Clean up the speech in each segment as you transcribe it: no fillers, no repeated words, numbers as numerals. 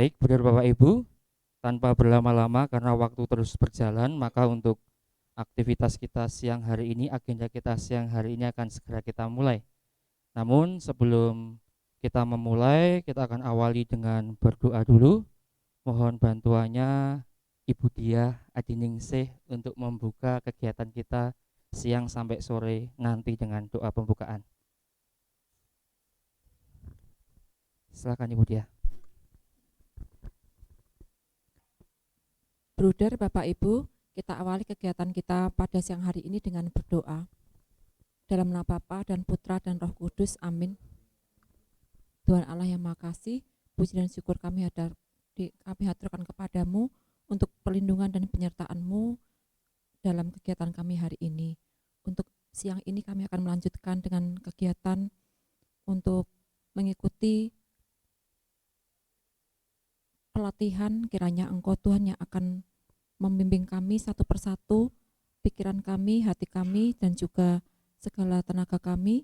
Baik, Saudara Bapak Ibu, tanpa berlama-lama karena waktu terus berjalan, maka untuk aktivitas kita siang hari ini, agenda kita siang hari ini akan segera kita mulai. Namun sebelum kita memulai, kita akan awali dengan berdoa dulu. Mohon bantuannya Ibu Diah Adiningsih untuk membuka kegiatan kita siang sampai sore nanti dengan doa pembukaan. Silakan Ibu Diah. Bruder, Bapak Ibu, kita awali kegiatan kita pada siang hari ini dengan berdoa. Dalam nama Bapa dan Putra dan Roh Kudus, amin. Tuhan Allah yang Maha Kasih, puji dan syukur kami haturkan kepadamu untuk perlindungan dan penyertaan-Mu dalam kegiatan kami hari ini. Untuk siang ini kami akan melanjutkan dengan kegiatan untuk mengikuti pelatihan. Kiranya Engkau Tuhan yang akan membimbing kami satu persatu, pikiran kami, hati kami, dan juga segala tenaga kami.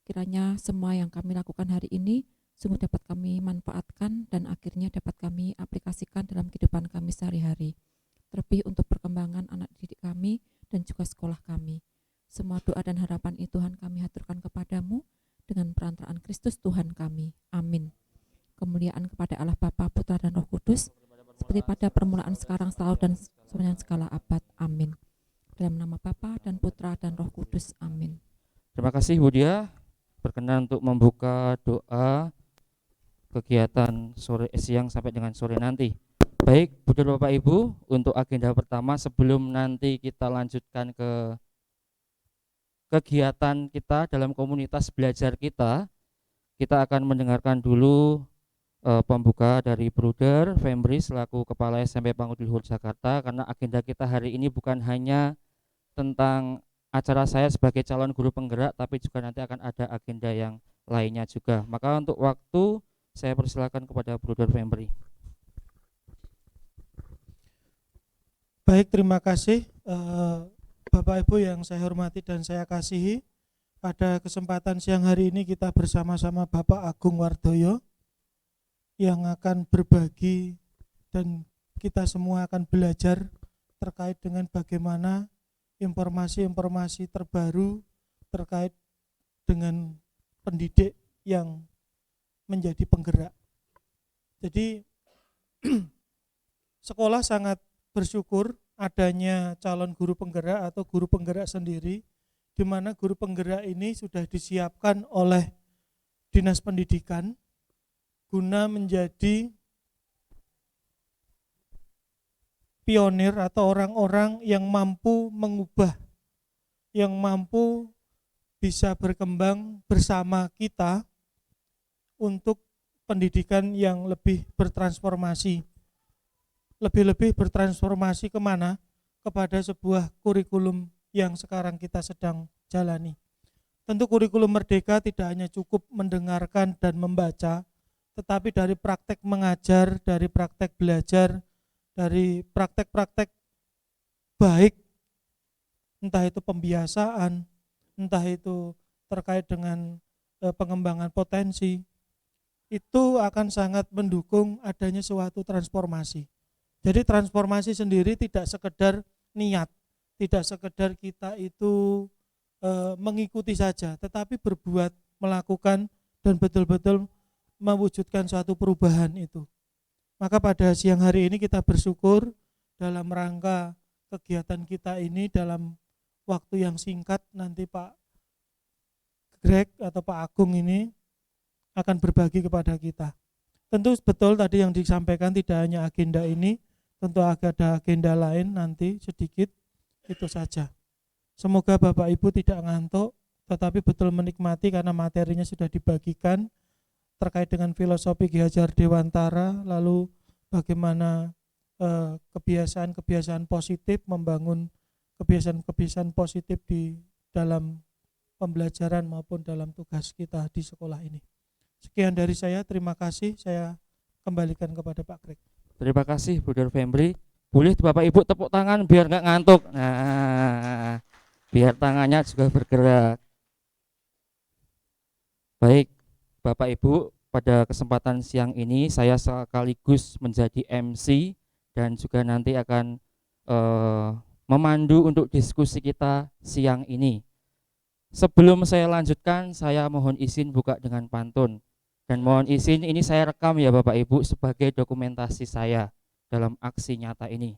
Kiranya semua yang kami lakukan hari ini sungguh dapat kami manfaatkan dan akhirnya dapat kami aplikasikan dalam kehidupan kami sehari-hari. Terlebih untuk perkembangan anak didik kami dan juga sekolah kami. Semua doa dan harapan itu Tuhan kami haturkan kepadamu dengan perantaraan Kristus Tuhan kami. Amin. Kemuliaan kepada Allah Bapa, Putra dan Roh Kudus, seperti pada permulaan, sekarang, selalu, dan sepanjang segala abad. Amin. Dalam nama Bapa dan Putra dan Roh Kudus. Amin. Terima kasih Bu Diah. Berkenan untuk membuka doa kegiatan siang sampai dengan sore nanti. Baik, Saudara Bapak Ibu, untuk agenda pertama sebelum nanti kita lanjutkan ke kegiatan kita dalam komunitas belajar kita akan mendengarkan dulu pembuka dari Bruder Fembri selaku Kepala SMP Pangudi Luhur Jakarta, karena agenda kita hari ini bukan hanya tentang acara saya sebagai calon guru penggerak, tapi juga nanti akan ada agenda yang lainnya juga. Maka untuk waktu saya persilakan kepada Bruder Fembri. Baik, terima kasih Bapak Ibu yang saya hormati dan saya kasihi. Pada kesempatan siang hari ini kita bersama-sama Bapak Agung Wardoyo yang akan berbagi dan kita semua akan belajar terkait dengan bagaimana informasi-informasi terbaru terkait dengan pendidik yang menjadi penggerak. Jadi sekolah sangat bersyukur adanya calon guru penggerak atau guru penggerak sendiri, di mana guru penggerak ini sudah disiapkan oleh Dinas Pendidikan guna menjadi pionir atau orang-orang yang mampu mengubah, yang mampu bisa berkembang bersama kita untuk pendidikan yang lebih bertransformasi. Lebih-lebih bertransformasi kemana? Kepada sebuah kurikulum yang sekarang kita sedang jalani. Tentu kurikulum merdeka tidak hanya cukup mendengarkan dan membaca, tetapi dari praktek mengajar, dari praktek belajar, dari praktek-praktek baik, entah itu pembiasaan, entah itu terkait dengan pengembangan potensi, itu akan sangat mendukung adanya suatu transformasi. Jadi transformasi sendiri tidak sekedar niat, tidak sekedar kita itu mengikuti saja, tetapi berbuat, melakukan, dan betul-betul mewujudkan suatu perubahan itu. Maka pada siang hari ini kita bersyukur dalam rangka kegiatan kita ini dalam waktu yang singkat nanti Pak Greg atau Pak Agung ini akan berbagi kepada kita. Tentu betul tadi yang disampaikan tidak hanya agenda ini, tentu ada agenda lain nanti sedikit, itu saja. Semoga Bapak Ibu tidak ngantuk, tetapi betul menikmati karena materinya sudah dibagikan terkait dengan filosofi Ki Hajar Dewantara, lalu bagaimana kebiasaan-kebiasaan positif, membangun kebiasaan-kebiasaan positif di dalam pembelajaran maupun dalam tugas kita di sekolah ini. Sekian dari saya, terima kasih. Saya kembalikan kepada Pak Greg. Terima kasih Bruder Fembri. Boleh Bapak Ibu tepuk tangan biar nggak ngantuk. Nah, biar tangannya juga bergerak. Baik, Bapak Ibu, pada kesempatan siang ini saya sekaligus menjadi MC dan juga nanti akan memandu untuk diskusi kita siang ini. Sebelum saya lanjutkan, saya mohon izin buka dengan pantun. Dan mohon izin ini saya rekam ya Bapak Ibu sebagai dokumentasi saya dalam aksi nyata ini.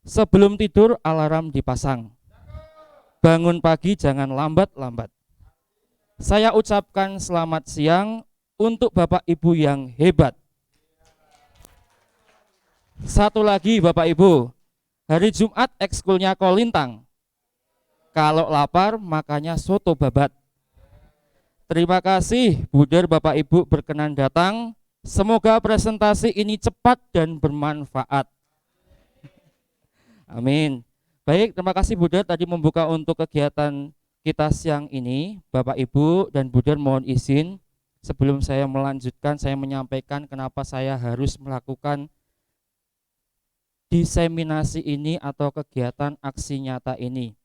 Sebelum tidur alarm dipasang. Bangun pagi jangan lambat-lambat. Saya ucapkan selamat siang untuk Bapak Ibu yang hebat. Satu lagi Bapak Ibu, hari Jumat ekskulnya kolintang. Kalau lapar makanya soto babat. Terima kasih Buder Bapak Ibu berkenan datang. Semoga presentasi ini cepat dan bermanfaat. Amin. Baik, terima kasih Buder tadi membuka untuk kegiatan kita siang ini. Bapak Ibu dan Buder mohon izin sebelum saya melanjutkan, saya menyampaikan kenapa saya harus melakukan diseminasi ini atau kegiatan aksi nyata ini.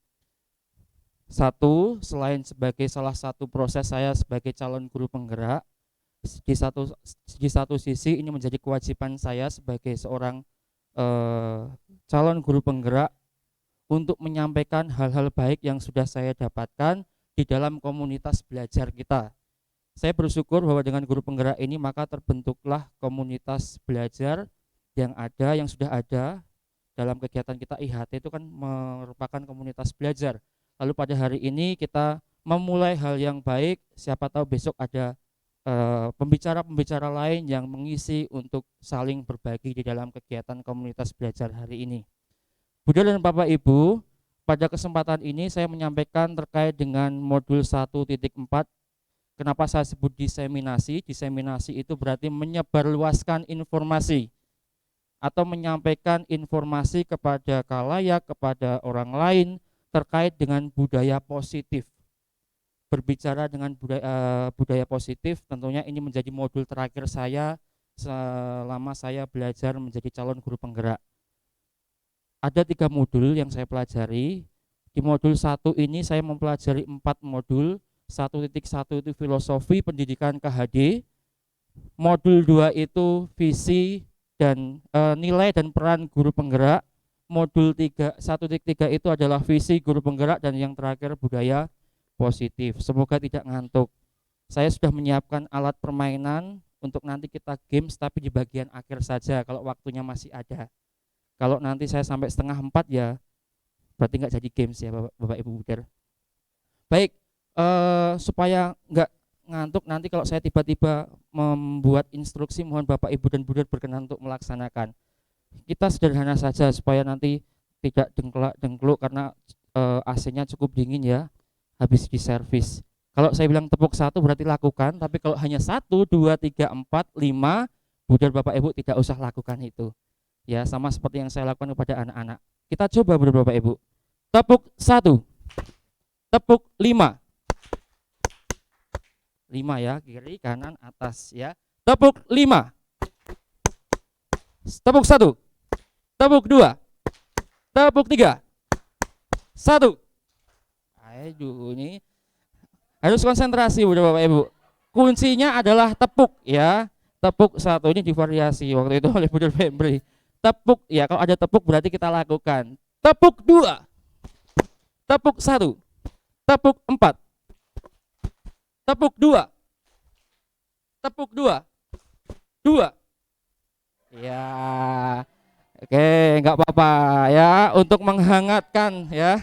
Satu, selain sebagai salah satu proses saya sebagai calon guru penggerak, di satu sisi ini menjadi kewajiban saya sebagai seorang calon guru penggerak untuk menyampaikan hal-hal baik yang sudah saya dapatkan di dalam komunitas belajar kita. Saya bersyukur bahwa dengan guru penggerak ini maka terbentuklah komunitas belajar yang sudah ada dalam kegiatan kita IHT itu kan merupakan komunitas belajar. Lalu pada hari ini kita memulai hal yang baik, siapa tahu besok ada pembicara-pembicara lain yang mengisi untuk saling berbagi di dalam kegiatan komunitas belajar hari ini. Bunda dan Bapak Ibu, pada kesempatan ini saya menyampaikan terkait dengan modul 1.4. Kenapa saya sebut diseminasi? Diseminasi itu berarti menyebarluaskan informasi atau menyampaikan informasi kepada khalayak, kepada orang lain terkait dengan budaya positif. Berbicara dengan budaya positif, tentunya ini menjadi modul terakhir saya selama saya belajar menjadi calon guru penggerak. Ada 3 modul yang saya pelajari. Di modul 1 ini saya mempelajari 4 modul. 1.1 itu filosofi pendidikan KHD. Modul 2 itu visi dan nilai dan peran guru penggerak. Modul 1.3 itu adalah visi guru penggerak dan yang terakhir budaya positif. Semoga tidak ngantuk. Saya sudah menyiapkan alat permainan untuk nanti kita games tapi di bagian akhir saja kalau waktunya masih ada. Kalau nanti saya sampai 3:30 ya berarti nggak jadi games ya Bapak Ibu Buder. Baik, supaya nggak ngantuk nanti kalau saya tiba-tiba membuat instruksi mohon Bapak Ibu dan Buder berkenan untuk melaksanakan. Kita sederhana saja supaya nanti tidak dengkluk karena AC-nya cukup dingin ya habis diservis. Kalau saya bilang tepuk 1 berarti lakukan, tapi kalau hanya 1, 2, 3, 4, 5 Buder Bapak Ibu tidak usah lakukan itu. Ya sama seperti yang saya lakukan kepada anak-anak. Kita coba Buder Bapak Ibu. Tepuk 1. Tepuk 5. 5 ya, kiri, kanan, atas ya. Tepuk 5. Tepuk 1. Tepuk 2. Tepuk 3. 1. Aduh ini harus konsentrasi Bapak Ibu. Kuncinya adalah tepuk ya. Tepuk 1 ini divariasi waktu itu oleh Buder Febri. Tepuk ya, kalau ada tepuk berarti kita lakukan. Tepuk 2. Tepuk 1. Tepuk 4. Tepuk 2. Tepuk 2. 2. Ya. Oke, enggak apa-apa ya untuk menghangatkan ya.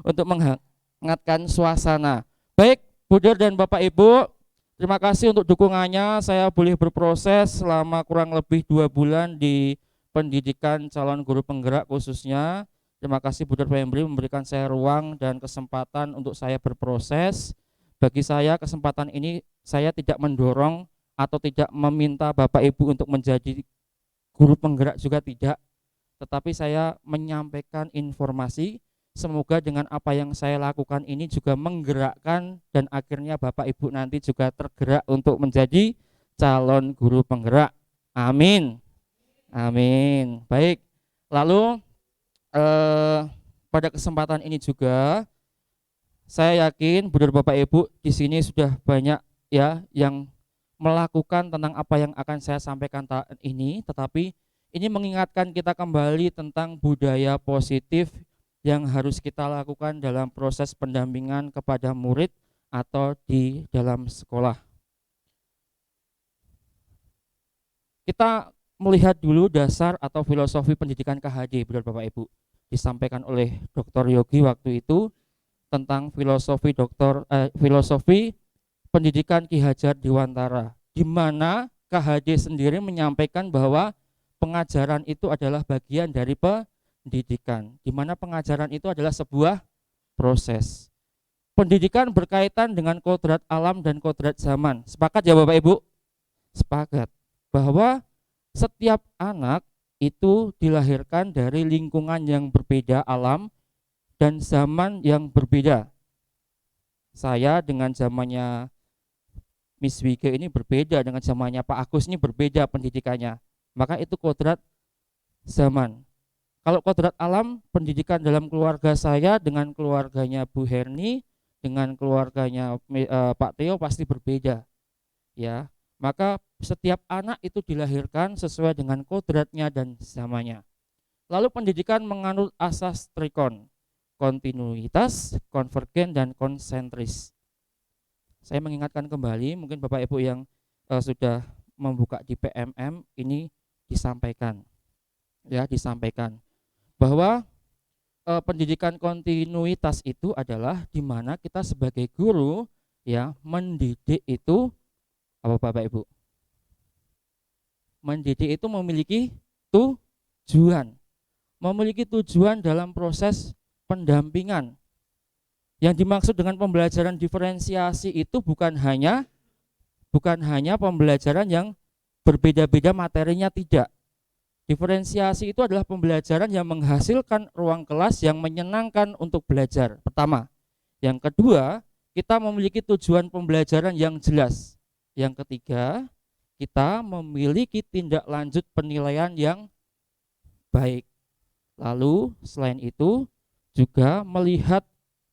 Untuk menghangatkan suasana. Baik, Buder dan Bapak Ibu, terima kasih untuk dukungannya. Saya boleh berproses selama kurang lebih 2 bulan di pendidikan calon guru penggerak khususnya. Terima kasih Buder Febri memberikan saya ruang dan kesempatan untuk saya berproses. Bagi saya kesempatan ini saya tidak mendorong atau tidak meminta Bapak Ibu untuk menjadi guru penggerak juga tidak, tetapi saya menyampaikan informasi. Semoga dengan apa yang saya lakukan ini juga menggerakkan dan akhirnya Bapak Ibu nanti juga tergerak untuk menjadi calon guru penggerak. Amin. Amin. Baik. Lalu pada kesempatan ini juga saya yakin Buder Bapak Ibu di sini sudah banyak ya yang melakukan tentang apa yang akan saya sampaikan ini, tetapi ini mengingatkan kita kembali tentang budaya positif yang harus kita lakukan dalam proses pendampingan kepada murid atau di dalam sekolah. Kita melihat dulu dasar atau filosofi pendidikan KHD, benar Bapak Ibu. Disampaikan oleh Dr. Yogi waktu itu tentang filosofi pendidikan Ki Hajar Dewantara, di mana KHD sendiri menyampaikan bahwa pengajaran itu adalah bagian dari pendidikan, di mana pengajaran itu adalah sebuah proses. Pendidikan berkaitan dengan kodrat alam dan kodrat zaman. Sepakat ya Bapak Ibu? Sepakat bahwa setiap anak itu dilahirkan dari lingkungan yang berbeda, alam dan zaman yang berbeda. Saya dengan zamannya Miss Wike ini berbeda, dengan zamannya Pak Agus ini berbeda pendidikannya. Maka itu kodrat zaman. Kalau kodrat alam, pendidikan dalam keluarga saya dengan keluarganya Bu Herni, dengan keluarganya Pak Theo pasti berbeda. Ya, maka setiap anak itu dilahirkan sesuai dengan kodratnya dan zamannya. Lalu pendidikan menganut asas trikon, kontinuitas, konvergen, dan konsentris. Saya mengingatkan kembali, mungkin Bapak Ibu yang sudah membuka di PMM ini disampaikan, ya disampaikan bahwa pendidikan kontinuitas itu adalah di mana kita sebagai guru ya mendidik itu apa Bapak Ibu? Mendidik itu memiliki tujuan. Memiliki tujuan dalam proses pendampingan. Yang dimaksud dengan pembelajaran diferensiasi itu bukan hanya pembelajaran yang berbeda-beda materinya, tidak. Diferensiasi itu adalah pembelajaran yang menghasilkan ruang kelas yang menyenangkan untuk belajar. Pertama. Yang kedua, kita memiliki tujuan pembelajaran yang jelas. Yang ketiga, kita memiliki tindak lanjut penilaian yang baik. Lalu selain itu juga melihat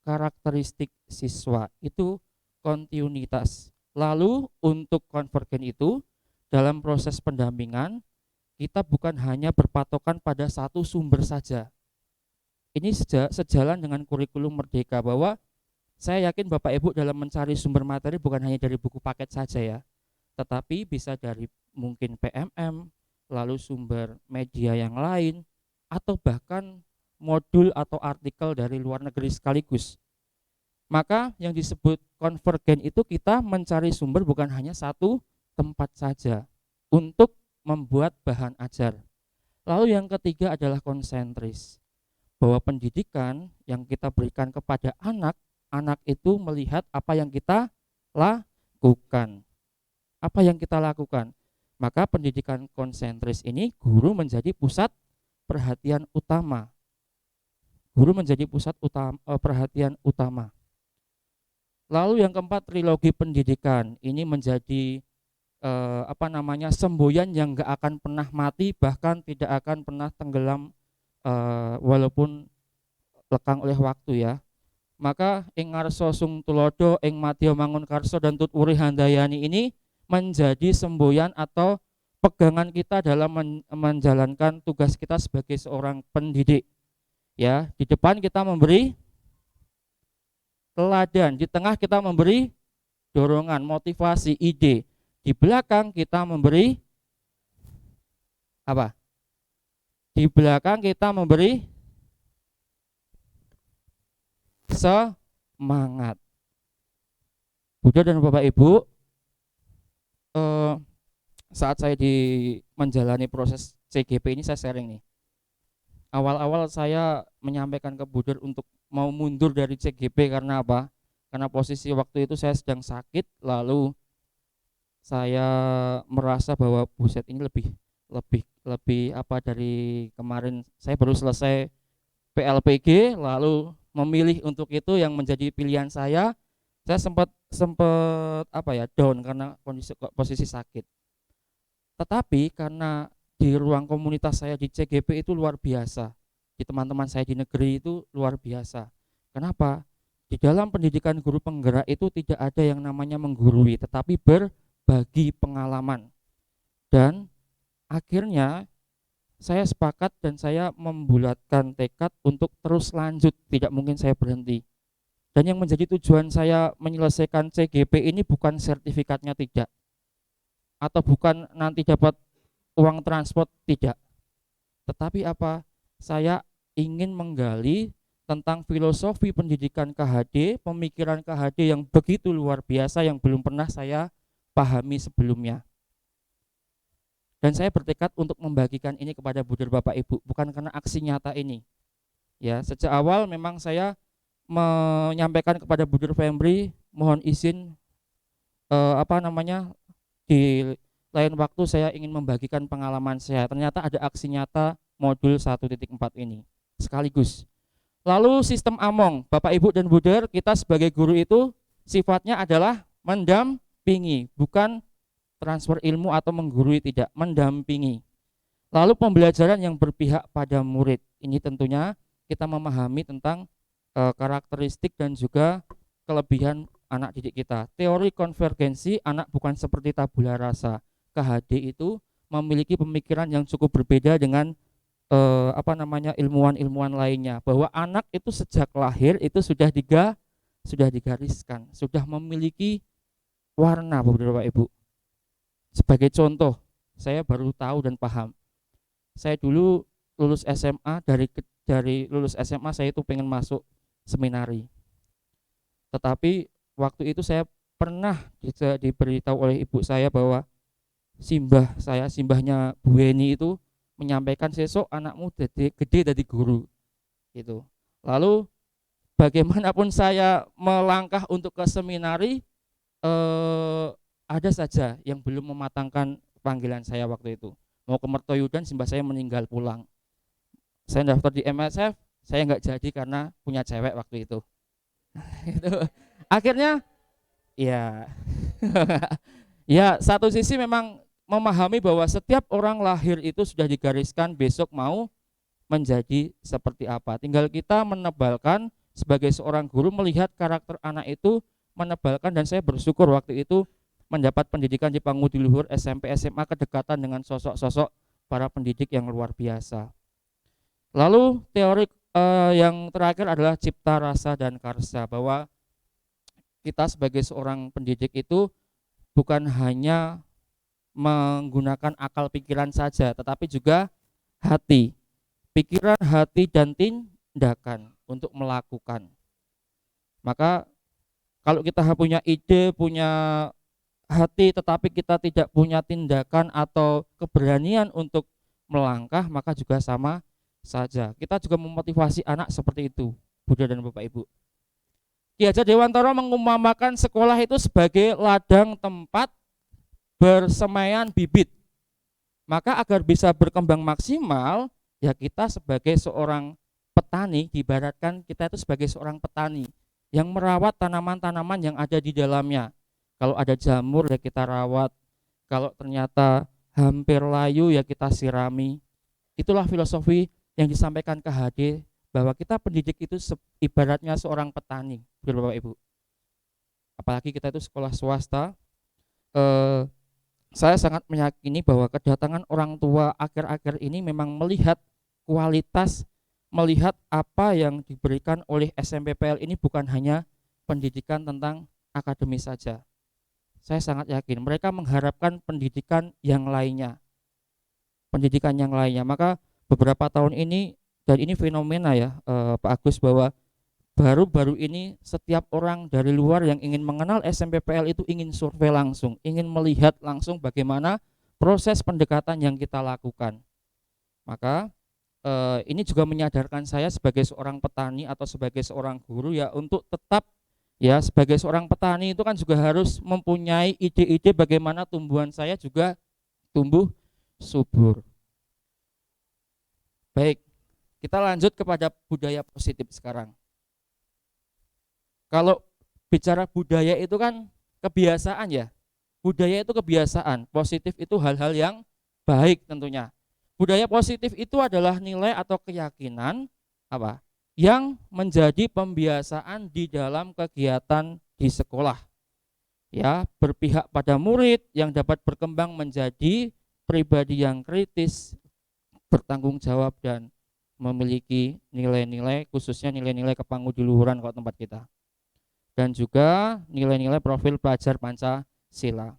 karakteristik siswa, itu kontinuitas. Lalu untuk konvergen itu dalam proses pendampingan kita bukan hanya berpatokan pada satu sumber saja. Ini sejalan dengan kurikulum Merdeka, bahwa saya yakin Bapak Ibu dalam mencari sumber materi bukan hanya dari buku paket saja ya, tetapi bisa dari mungkin PMM, lalu sumber media yang lain, atau bahkan modul atau artikel dari luar negeri sekaligus. Maka yang disebut konvergen itu kita mencari sumber bukan hanya satu tempat saja untuk membuat bahan ajar. Lalu yang ketiga adalah konsentris, bahwa pendidikan yang kita berikan kepada anak itu melihat apa yang kita lakukan. Apa yang kita lakukan. Maka pendidikan konsentris ini guru menjadi pusat perhatian utama. Guru menjadi pusat perhatian utama. Lalu yang keempat, trilogi pendidikan. Ini menjadi semboyan yang gak akan pernah mati, bahkan tidak akan pernah tenggelam walaupun lekang oleh waktu ya. Maka ing ngarsa sung tulodo, ing madya mangun karso, dan tut uri handayani ini menjadi semboyan atau pegangan kita dalam menjalankan tugas kita sebagai seorang pendidik. Ya, di depan kita memberi teladan, di tengah kita memberi dorongan, motivasi, ide. Di belakang kita memberi apa? Di belakang kita memberi semangat. Bunda dan Bapak Ibu, saat saya menjalani proses CGP ini, saya sharing nih. Awal-awal saya menyampaikan ke Bunda untuk mau mundur dari CGP karena apa? Karena posisi waktu itu saya sedang sakit, lalu saya merasa bahwa buset ini lebih apa dari kemarin saya baru selesai PLPG, lalu memilih untuk itu yang menjadi pilihan saya sempat down karena posisi sakit. Tetapi karena di ruang komunitas saya di CGP itu luar biasa, di teman-teman saya di negeri itu luar biasa. Kenapa? Di dalam pendidikan guru penggerak itu tidak ada yang namanya menggurui, tetapi berbagi pengalaman. Dan akhirnya saya sepakat dan saya membulatkan tekad untuk terus lanjut, tidak mungkin saya berhenti. Dan yang menjadi tujuan saya menyelesaikan CGP ini bukan sertifikatnya, tidak, atau bukan nanti dapat uang transport, tidak. Tetapi apa? Saya ingin menggali tentang filosofi pendidikan KHD, pemikiran KHD yang begitu luar biasa yang belum pernah saya pahami sebelumnya. Dan saya bertekad untuk membagikan ini kepada Buder Bapak Ibu, bukan karena aksi nyata ini. Ya, sejak awal memang saya menyampaikan kepada Buder Fembri, mohon izin di lain waktu saya ingin membagikan pengalaman saya. Ternyata ada aksi nyata modul 1.4 ini sekaligus. Lalu sistem Among, Bapak Ibu dan Buder, kita sebagai guru itu sifatnya adalah mendampingi, bukan transfer ilmu atau menggurui, tidak, mendampingi. Lalu pembelajaran yang berpihak pada murid, ini tentunya kita memahami tentang karakteristik dan juga kelebihan anak didik kita. Teori konvergensi, anak bukan seperti tabula rasa. KHD itu memiliki pemikiran yang cukup berbeda dengan ilmuwan-ilmuwan lainnya, bahwa anak itu sejak lahir itu sudah digariskan, sudah memiliki warna, Bapak Ibu. Sebagai contoh, saya baru tahu dan paham. Saya dulu lulus SMA, dari lulus SMA saya itu pengen masuk seminari. Tetapi waktu itu saya pernah diberitahu oleh ibu saya bahwa simbahnya Bu Weni itu menyampaikan, sesok anakmu gede jadi guru gitu. Lalu bagaimanapun saya melangkah untuk ke seminari, ada saja yang belum mematangkan panggilan saya waktu itu. Mau ke Mertoyudan, simbah saya meninggal pulang. Saya daftar di MSF, saya nggak jadi karena punya cewek waktu itu. Itu akhirnya ya ya, satu sisi memang memahami bahwa setiap orang lahir itu sudah digariskan besok mau menjadi seperti apa. Tinggal kita menebalkan, sebagai seorang guru melihat karakter anak itu menebalkan, dan saya bersyukur waktu itu mendapat pendidikan di Pangudi Luhur SMP SMA, kedekatan dengan sosok-sosok para pendidik yang luar biasa. Lalu teori yang terakhir adalah cipta rasa dan karsa, bahwa kita sebagai seorang pendidik itu bukan hanya menggunakan akal pikiran saja, tetapi juga hati, pikiran, hati, dan tindakan untuk melakukan. Maka kalau kita punya ide, punya hati, tetapi kita tidak punya tindakan atau keberanian untuk melangkah, maka juga sama saja. Kita juga memotivasi anak seperti itu, Bunda dan Bapak Ibu. Ki Hajar Dewantara mengumpamakan sekolah itu sebagai ladang tempat bersemaian bibit. Maka agar bisa berkembang maksimal, ya kita sebagai seorang petani, diibaratkan kita itu sebagai seorang petani yang merawat tanaman-tanaman yang ada di dalamnya. Kalau ada jamur ya kita rawat, kalau ternyata hampir layu ya kita sirami. Itulah filosofi yang disampaikan KHD, bahwa kita pendidik itu ibaratnya seorang petani, Bapak Ibu. Apalagi kita itu sekolah swasta. Saya sangat meyakini bahwa kedatangan orang tua akhir-akhir ini memang melihat kualitas, melihat apa yang diberikan oleh SMPPL ini bukan hanya pendidikan tentang akademis saja. Saya sangat yakin mereka mengharapkan pendidikan yang lainnya. Maka beberapa tahun ini, dan ini fenomena ya Pak Agus, bahwa baru-baru ini setiap orang dari luar yang ingin mengenal SMPPL itu ingin survei langsung, ingin melihat langsung bagaimana proses pendekatan yang kita lakukan. Maka ini juga menyadarkan saya sebagai seorang petani atau sebagai seorang guru ya, untuk tetap ya, sebagai seorang petani itu kan juga harus mempunyai ide-ide bagaimana tumbuhan saya juga tumbuh subur. Baik, kita lanjut kepada budaya positif sekarang. Kalau bicara budaya itu kan kebiasaan ya. Budaya itu kebiasaan, positif itu hal-hal yang baik tentunya. Budaya positif itu adalah nilai atau keyakinan apa? Yang menjadi pembiasaan di dalam kegiatan di sekolah. ya, berpihak pada murid yang dapat berkembang menjadi pribadi yang kritis, bertanggung jawab dan memiliki nilai-nilai, khususnya nilai-nilai kepangudiluhuran kalau tempat kita. Dan juga nilai-nilai profil pelajar Pancasila.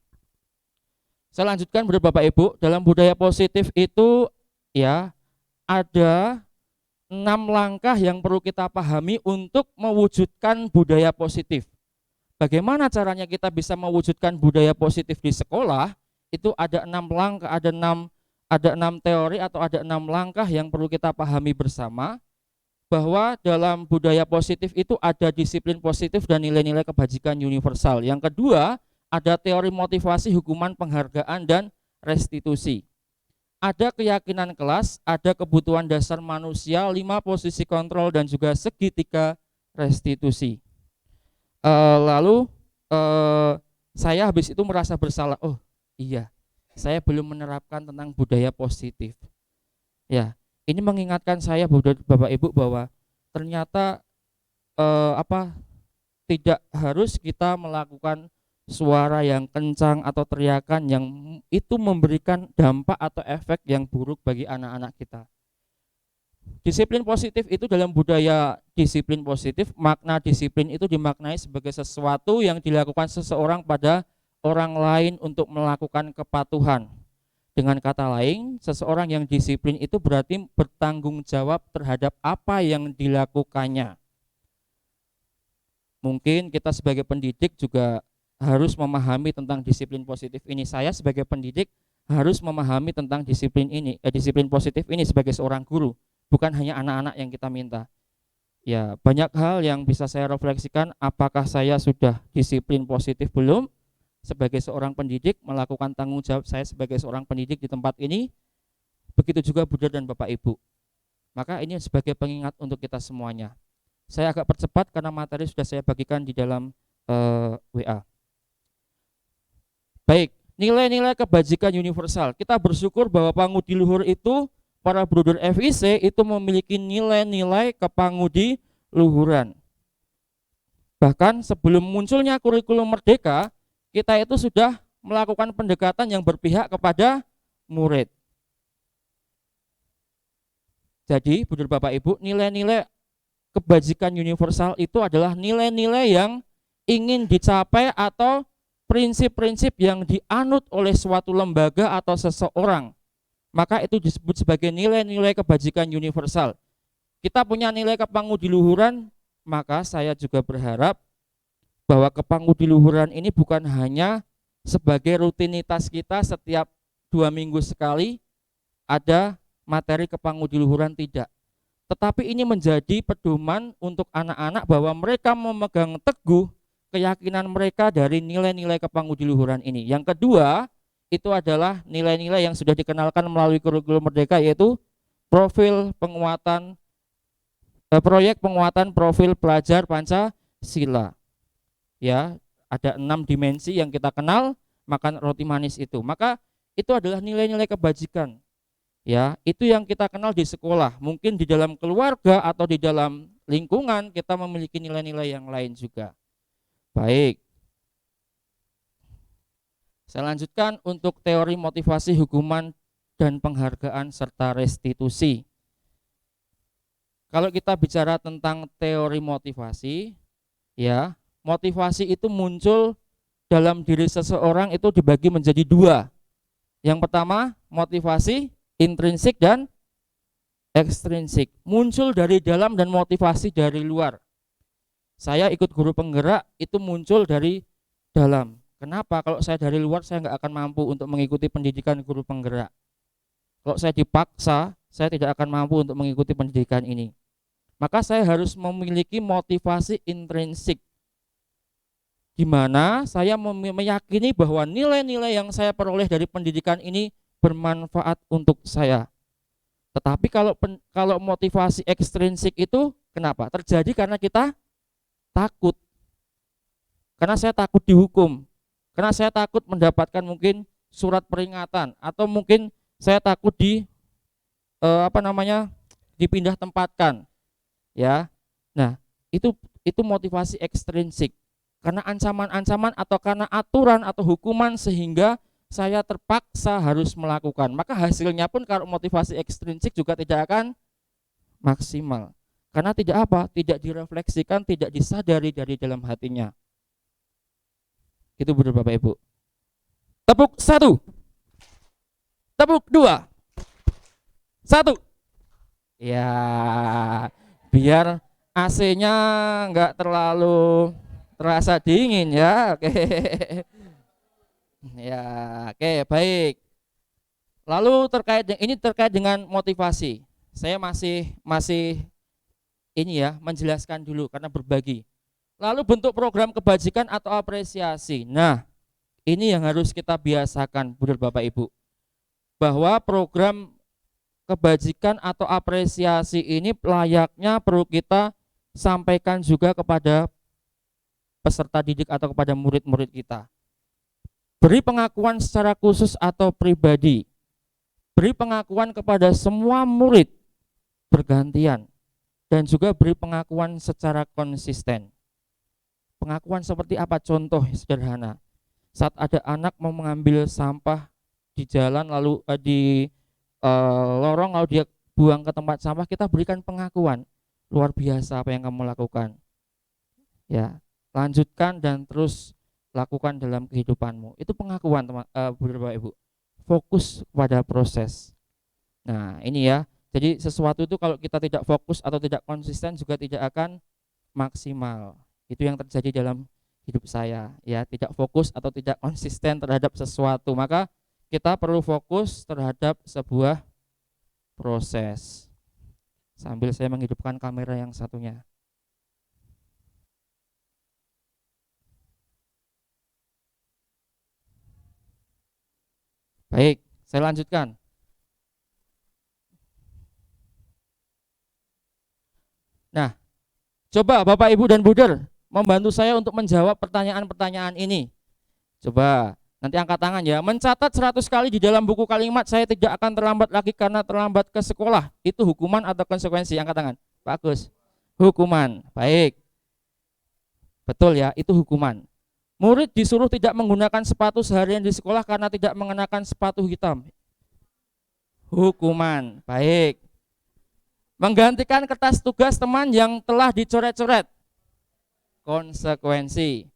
Saya lanjutkan Bapak Ibu, dalam budaya positif itu ya ada 6 langkah yang perlu kita pahami untuk mewujudkan budaya positif. Bagaimana caranya kita bisa mewujudkan budaya positif di sekolah? Itu ada 6 langkah, ada 6 teori atau ada 6 langkah yang perlu kita pahami bersama, bahwa dalam budaya positif itu ada disiplin positif dan nilai-nilai kebajikan universal. Yang kedua, ada teori motivasi, hukuman, penghargaan, dan restitusi. Ada keyakinan kelas, ada kebutuhan dasar manusia, 5 posisi kontrol, dan juga segitiga restitusi. Lalu saya habis itu merasa bersalah. Oh iya, saya belum menerapkan tentang budaya positif. Ya, ini mengingatkan saya Bapak Ibu bahwa ternyata tidak harus kita melakukan suara yang kencang atau teriakan yang itu memberikan dampak atau efek yang buruk bagi anak-anak kita. Disiplin positif itu dalam budaya disiplin positif, makna disiplin itu dimaknai sebagai sesuatu yang dilakukan seseorang pada orang lain untuk melakukan kepatuhan. Dengan kata lain, seseorang yang disiplin itu berarti bertanggung jawab terhadap apa yang dilakukannya. Mungkin kita sebagai pendidik juga harus memahami tentang disiplin positif ini. Saya sebagai pendidik harus memahami tentang disiplin positif ini sebagai seorang guru, bukan hanya anak-anak yang kita minta. Ya, banyak hal yang bisa saya refleksikan, apakah saya sudah disiplin positif belum sebagai seorang pendidik, melakukan tanggung jawab saya sebagai seorang pendidik di tempat ini. Begitu juga Bunda dan Bapak Ibu. Maka ini sebagai pengingat untuk kita semuanya. Saya agak percepat karena materi sudah saya bagikan di dalam WA. Baik, nilai-nilai kebajikan universal. Kita bersyukur bahwa pangudi luhur itu, para bruder FIC itu memiliki nilai-nilai kepangudi luhuran. Bahkan sebelum munculnya kurikulum merdeka, kita itu sudah melakukan pendekatan yang berpihak kepada murid. Jadi, Bunda Bapak Ibu, nilai-nilai kebajikan universal itu adalah nilai-nilai yang ingin dicapai atau prinsip-prinsip yang dianut oleh suatu lembaga atau seseorang. Maka itu disebut sebagai nilai-nilai kebajikan universal. Kita punya nilai kepangudiluhuran, maka saya juga berharap bahwa kepangudiluhuran ini bukan hanya sebagai rutinitas kita setiap 2 minggu sekali ada materi kepangudiluhuran, tidak. Tetapi ini menjadi pedoman untuk anak-anak bahwa mereka memegang teguh keyakinan mereka dari nilai-nilai kepangudiluhuran ini. Yang kedua, itu adalah nilai-nilai yang sudah dikenalkan melalui kurikulum merdeka, yaitu proyek penguatan profil pelajar Pancasila. Ya, ada 6 dimensi yang kita kenal, makan roti manis itu. Maka itu adalah nilai-nilai kebajikan. Ya, itu yang kita kenal di sekolah. Mungkin di dalam keluarga atau di dalam lingkungan kita memiliki nilai-nilai yang lain juga. Baik. Saya lanjutkan untuk teori motivasi, hukuman, dan penghargaan serta restitusi. Kalau kita bicara tentang teori motivasi, ya, motivasi itu muncul dalam diri seseorang itu dibagi menjadi 2. Yang pertama, motivasi intrinsik dan ekstrinsik. Muncul dari dalam dan motivasi dari luar. Saya ikut guru penggerak itu muncul dari dalam. Kenapa? Kalau saya dari luar saya nggak akan mampu untuk mengikuti pendidikan guru penggerak. Kalau saya dipaksa, saya tidak akan mampu untuk mengikuti pendidikan ini. Maka saya harus memiliki motivasi intrinsik, di mana saya meyakini bahwa nilai-nilai yang saya peroleh dari pendidikan ini bermanfaat untuk saya. Tetapi kalau motivasi ekstrinsik itu kenapa? Terjadi karena kita takut. Karena saya takut dihukum. Karena saya takut mendapatkan mungkin surat peringatan, atau mungkin saya takut dipindah tempatkan. Ya. Nah, itu motivasi ekstrinsik. karena ancaman-ancaman atau karena aturan atau hukuman sehingga saya terpaksa harus melakukan. Maka hasilnya pun kalau motivasi ekstrinsik juga tidak akan maksimal. Karena tidak apa? Tidak direfleksikan, tidak disadari dari dalam hatinya. Itu benar Bapak Ibu. Tepuk 1. Tepuk 2. 1. Ya, biar AC-nya enggak terlalu terasa dingin ya. Oke. Ya, oke, baik. Lalu terkait dengan motivasi. Saya masih ini ya, menjelaskan dulu karena berbagi. Lalu bentuk program kebajikan atau apresiasi. Nah, ini yang harus kita biasakan, benar Bapak Ibu. Bahwa program kebajikan atau apresiasi ini layaknya perlu kita sampaikan juga kepada peserta didik atau kepada murid-murid kita. Beri pengakuan secara khusus atau pribadi. Beri pengakuan kepada semua murid bergantian. Dan juga beri pengakuan secara konsisten. Pengakuan seperti apa? Contoh sederhana. Saat ada anak mau mengambil sampah di jalan lalu di lorong lalu dia buang ke tempat sampah, kita berikan pengakuan. Luar biasa apa yang kamu lakukan. Ya, lanjutkan dan terus lakukan dalam kehidupanmu. Itu pengakuan Bapak Ibu. Fokus pada proses. Nah, ini ya. Jadi sesuatu itu kalau kita tidak fokus atau tidak konsisten juga tidak akan maksimal. Itu yang terjadi dalam hidup saya, ya, tidak fokus atau tidak konsisten terhadap sesuatu. Maka kita perlu fokus terhadap sebuah proses. Sambil saya menghidupkan kamera yang satunya. Baik, saya lanjutkan. Nah, coba Bapak Ibu dan Buder membantu saya untuk menjawab pertanyaan-pertanyaan ini. Coba, nanti angkat tangan ya. Mencatat 100 kali di dalam buku kalimat saya tidak akan terlambat lagi karena terlambat ke sekolah. Itu hukuman atau konsekuensi? Angkat tangan. Pak Agus. Hukuman. Baik. Betul ya, itu hukuman. Murid disuruh tidak menggunakan sepatu seharian di sekolah karena tidak mengenakan sepatu hitam. Hukuman. Baik. Menggantikan kertas tugas teman yang telah dicoret-coret. Konsekuensi.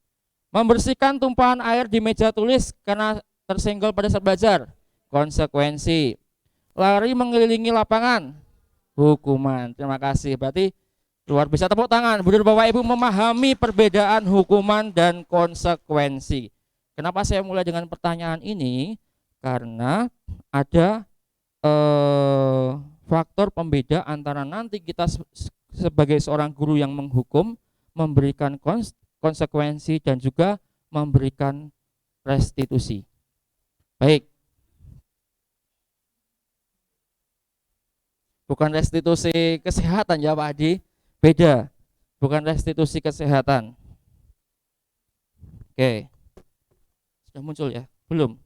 Membersihkan tumpahan air di meja tulis karena tersenggol pada saat belajar. Konsekuensi. Lari mengelilingi lapangan. Hukuman. Terima kasih. Berarti luar biasa, tepuk tangan. Benar Bapak Ibu memahami perbedaan hukuman dan konsekuensi. Kenapa saya mulai dengan pertanyaan ini? Karena ada faktor pembeda antara nanti kita sebagai seorang guru yang menghukum, memberikan konsekuensi dan juga memberikan restitusi. Baik. Bukan restitusi kesehatan ya Pak Adi. Beda, bukan restitusi kesehatan. Oke, sudah muncul ya? Belum?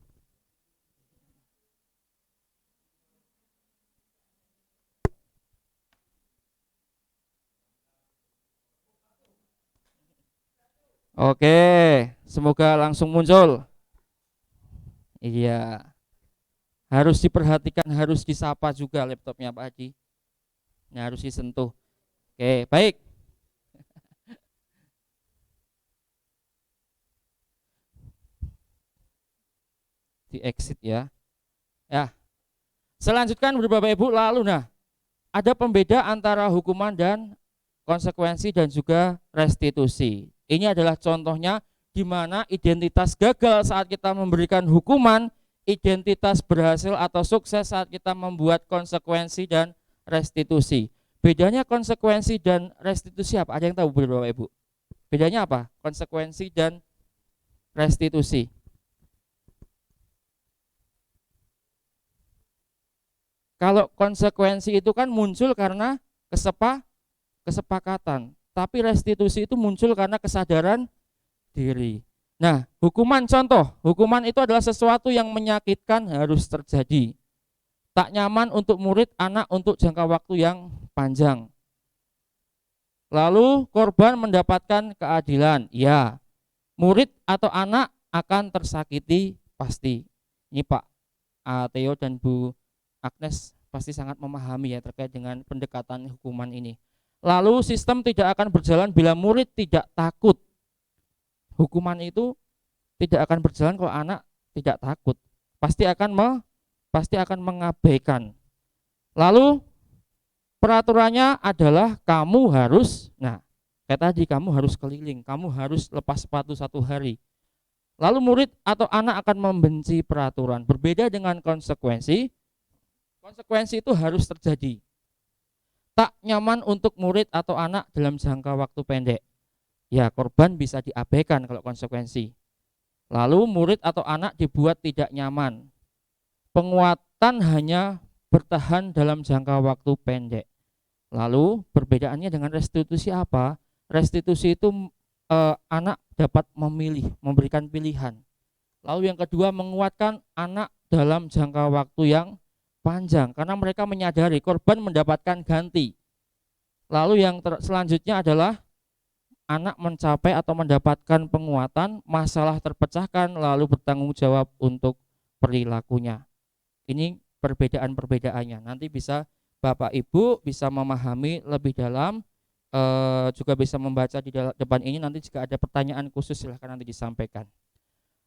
Oke, semoga langsung muncul. Iya, harus diperhatikan, harus disapa juga laptopnya Pak Adi. Ini harus disentuh. Oke, baik. Di exit ya. Ya. Selanjutkan Bapak Ibu, lalu ada pembeda antara hukuman dan konsekuensi dan juga restitusi. Ini adalah contohnya di mana identitas gagal saat kita memberikan hukuman, identitas berhasil atau sukses saat kita membuat konsekuensi dan restitusi. Bedanya konsekuensi dan restitusi apa? Ada yang tahu Bapak Ibu? Bedanya apa? Konsekuensi dan restitusi. Kalau konsekuensi itu kan muncul karena kesepakatan, tapi restitusi itu muncul karena kesadaran diri. Nah, hukuman contoh, hukuman itu adalah sesuatu yang menyakitkan harus terjadi. Tak nyaman untuk murid, anak untuk jangka waktu yang panjang. Lalu korban mendapatkan keadilan, ya. murid atau anak akan tersakiti pasti. Ini Pak Theo dan Bu Agnes pasti sangat memahami ya terkait dengan pendekatan hukuman ini. Lalu sistem tidak akan berjalan bila murid tidak takut. Hukuman itu tidak akan berjalan kalau anak tidak takut. Pasti akan mengabaikan. Lalu peraturannya adalah kamu harus, nah kayak tadi kamu harus keliling, kamu harus lepas sepatu 1 hari. Lalu murid atau anak akan membenci peraturan. Berbeda dengan konsekuensi, konsekuensi itu harus terjadi. Tak nyaman untuk murid atau anak dalam jangka waktu pendek. Ya, korban bisa diabaikan kalau konsekuensi. Lalu murid atau anak dibuat tidak nyaman. Penguatan hanya bertahan dalam jangka waktu pendek. Lalu perbedaannya dengan restitusi apa? Restitusi itu anak dapat memilih, memberikan pilihan. Lalu yang kedua, menguatkan anak dalam jangka waktu yang panjang karena mereka menyadari korban mendapatkan ganti. Lalu yang selanjutnya adalah anak mencapai atau mendapatkan penguatan, masalah terpecahkan lalu bertanggung jawab untuk perilakunya. Ini perbedaan-perbedaannya. Nanti bisa Bapak Ibu bisa memahami lebih dalam, juga bisa membaca di depan ini. Nanti jika ada pertanyaan khusus silahkan nanti disampaikan.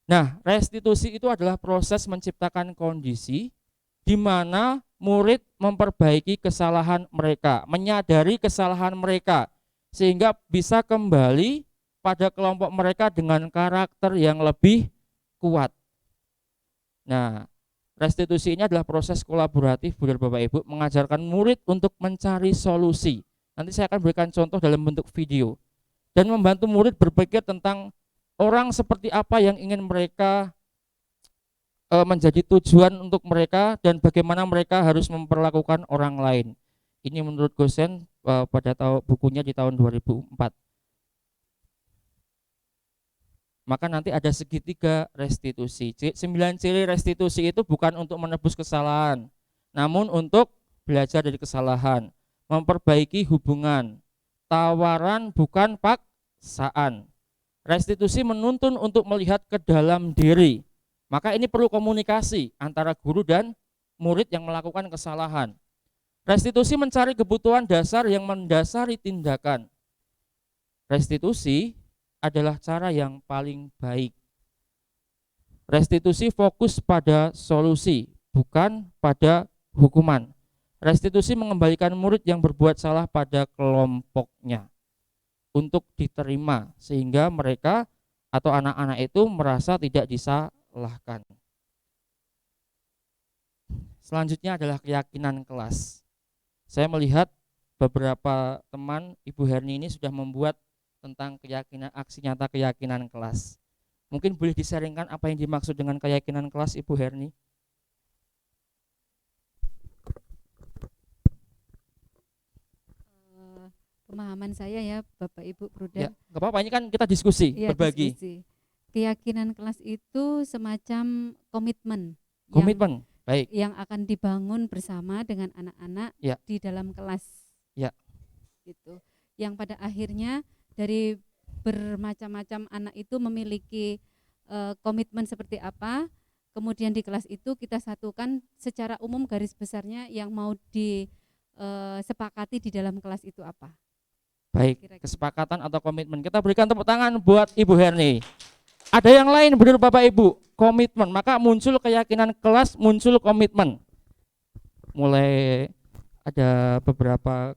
Nah, restitusi itu adalah proses menciptakan kondisi di mana murid memperbaiki kesalahan mereka, menyadari kesalahan mereka, sehingga bisa kembali pada kelompok mereka dengan karakter yang lebih kuat. Nah, restitusi ini adalah proses kolaboratif Bapak Ibu, mengajarkan murid untuk mencari solusi. Nanti saya akan berikan contoh dalam bentuk video dan membantu murid berpikir tentang orang seperti apa yang ingin mereka menjadi tujuan untuk mereka dan bagaimana mereka harus memperlakukan orang lain. Ini menurut Gosen pada bukunya di tahun 2004. Maka nanti ada segitiga restitusi. 9 ciri restitusi itu bukan untuk menebus kesalahan, namun untuk belajar dari kesalahan, memperbaiki hubungan, tawaran bukan paksaan. Restitusi menuntun untuk melihat ke dalam diri. Maka ini perlu komunikasi antara guru dan murid yang melakukan kesalahan. Restitusi mencari kebutuhan dasar yang mendasari tindakan. Restitusi adalah cara yang paling baik. Restitusi fokus pada solusi, bukan pada hukuman. Restitusi mengembalikan murid yang berbuat salah pada kelompoknya untuk diterima, sehingga mereka atau anak-anak itu merasa tidak disalahkan. Selanjutnya adalah keyakinan kelas. Saya melihat beberapa teman Ibu Herni ini sudah membuat tentang keyakinan, aksi nyata keyakinan kelas. Mungkin boleh disaringkan apa yang dimaksud dengan keyakinan kelas, Ibu Herni? Pemahaman saya ya Bapak Ibu Bruder. Ya, nggak apa-apa, ini kan kita diskusi, Ya, berbagi. diskusi. Keyakinan kelas itu semacam komitmen. Komitmen, baik. Yang akan dibangun bersama dengan anak-anak Ya. di dalam kelas. Ya. Gitu. Yang pada akhirnya dari bermacam-macam anak itu memiliki komitmen seperti apa, kemudian di kelas itu kita satukan secara umum garis besarnya yang mau disepakati di dalam kelas itu apa. Baik, Kira-kira. kesepakatan atau komitmen. Kita berikan tepuk tangan buat Ibu Herni. Ada yang lain benar Bapak Ibu, komitmen. Maka muncul keyakinan kelas, muncul komitmen. Mulai ada beberapa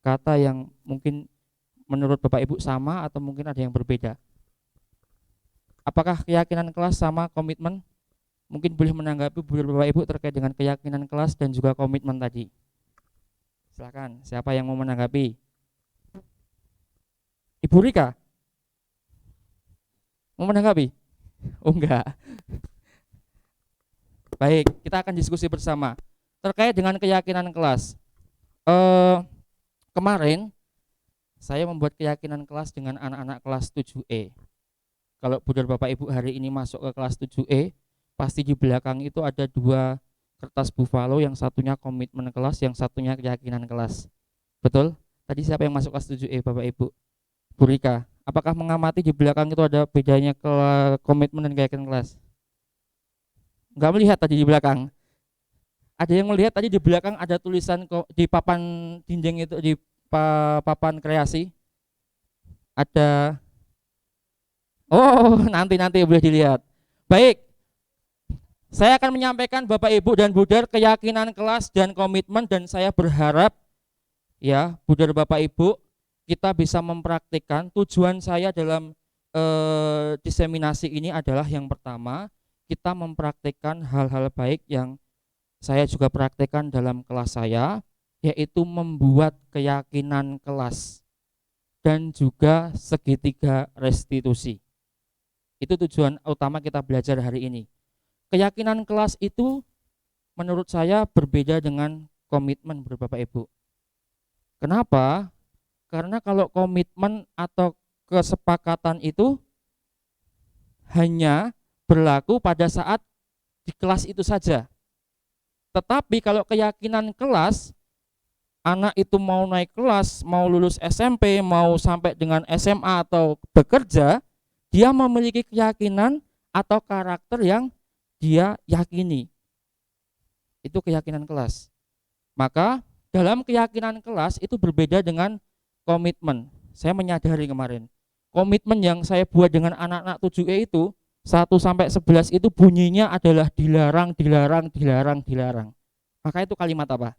kata yang mungkin menurut Bapak Ibu sama atau mungkin ada yang berbeda. Apakah keyakinan kelas sama komitmen? Mungkin boleh menanggapi Bapak Ibu terkait dengan keyakinan kelas dan juga komitmen tadi. Silakan, siapa yang mau menanggapi? Ibu Rika? Mau menanggapi? Oh enggak. Baik, kita akan diskusi bersama terkait dengan keyakinan kelas. Kemarin saya membuat keyakinan kelas dengan anak-anak kelas 7E. Kalau Budar Bapak Ibu hari ini masuk ke kelas 7E, pasti di belakang itu ada 2 kertas buffalo, yang satunya komitmen kelas, yang satunya keyakinan kelas. Betul? Tadi siapa yang masuk kelas 7E Bapak Ibu? Bu Rika. Apakah mengamati di belakang itu ada bedanya komitmen dan keyakinan kelas? Enggak melihat tadi di belakang. Ada yang melihat tadi di belakang ada tulisan di papan dinding itu, di papan kreasi? Ada. Oh, nanti boleh dilihat. Baik, saya akan menyampaikan Bapak Ibu dan Budar keyakinan kelas dan komitmen, dan saya berharap ya Budar Bapak Ibu kita bisa mempraktikkan. Tujuan saya dalam diseminasi ini adalah yang pertama, kita mempraktikkan hal-hal baik yang saya juga praktekkan dalam kelas saya, yaitu membuat keyakinan kelas dan juga segitiga restitusi. Itu tujuan utama kita belajar hari ini. Keyakinan kelas itu menurut saya berbeda dengan komitmen Bapak Ibu. Kenapa? Karena kalau komitmen atau kesepakatan itu hanya berlaku pada saat di kelas itu saja. Tetapi kalau keyakinan kelas, anak itu mau naik kelas, mau lulus SMP, mau sampai dengan SMA atau bekerja, dia memiliki keyakinan atau karakter yang dia yakini. Itu keyakinan kelas. Maka dalam keyakinan kelas itu berbeda dengan komitmen. Saya menyadari kemarin, komitmen yang saya buat dengan anak-anak 7E itu 1 sampai 11 itu bunyinya adalah dilarang, dilarang, dilarang, dilarang. Maka itu kalimat apa?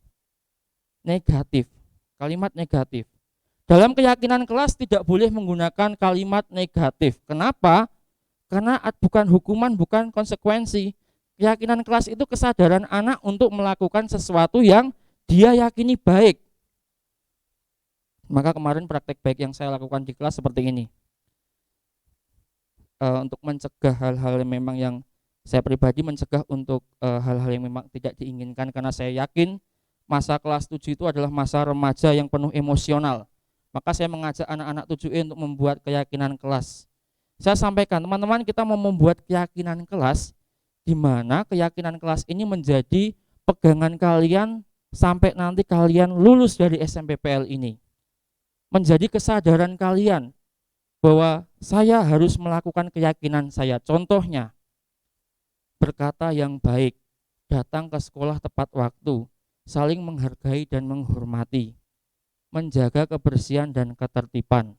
Negatif. Kalimat negatif. Dalam keyakinan kelas tidak boleh menggunakan kalimat negatif. Kenapa? Karena bukan hukuman, bukan konsekuensi. Keyakinan kelas itu kesadaran anak untuk melakukan sesuatu yang dia yakini baik. Maka kemarin praktek baik yang saya lakukan di kelas seperti ini. Untuk mencegah hal-hal yang memang yang saya pribadi mencegah untuk hal-hal yang memang tidak diinginkan, karena saya yakin masa kelas 7 itu adalah masa remaja yang penuh emosional. Maka saya mengajak anak-anak 7E untuk membuat keyakinan kelas. Saya sampaikan, teman-teman, kita mau membuat keyakinan kelas, di mana keyakinan kelas ini menjadi pegangan kalian sampai nanti kalian lulus dari SMPPL ini. Menjadi kesadaran kalian bahwa saya harus melakukan keyakinan saya. Contohnya, berkata yang baik, datang ke sekolah tepat waktu, saling menghargai dan menghormati, menjaga kebersihan dan ketertiban,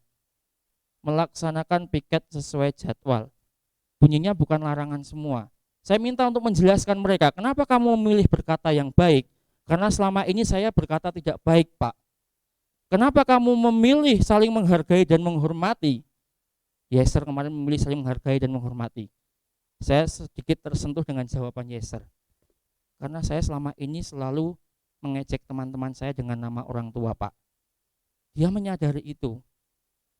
melaksanakan piket sesuai jadwal. Bunyinya bukan larangan semua. Saya minta untuk menjelaskan mereka, kenapa kamu memilih berkata yang baik? Karena selama ini saya berkata tidak baik, Pak. Kenapa kamu memilih saling menghargai dan menghormati? Yeser kemarin memilih saling menghargai dan menghormati. Saya sedikit tersentuh dengan jawaban Yeser. Karena saya selama ini selalu mengejek teman-teman saya dengan nama orang tua, Pak. Dia menyadari itu,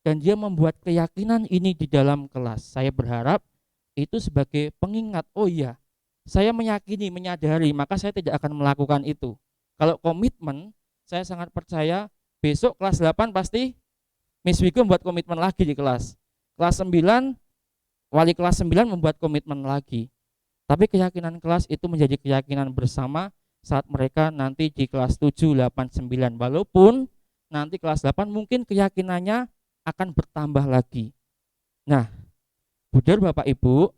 dan dia membuat keyakinan ini di dalam kelas. Saya berharap itu sebagai pengingat, oh iya, saya meyakini, menyadari, maka saya tidak akan melakukan itu. Kalau komitmen, saya sangat percaya besok kelas 8 pasti Miss Wigo membuat komitmen lagi di kelas. Kelas 9, wali kelas 9 membuat komitmen lagi. Tapi keyakinan kelas itu menjadi keyakinan bersama saat mereka nanti di kelas 7, 8, 9. Walaupun nanti kelas 8 mungkin keyakinannya akan bertambah lagi. Nah, Budar Bapak Ibu,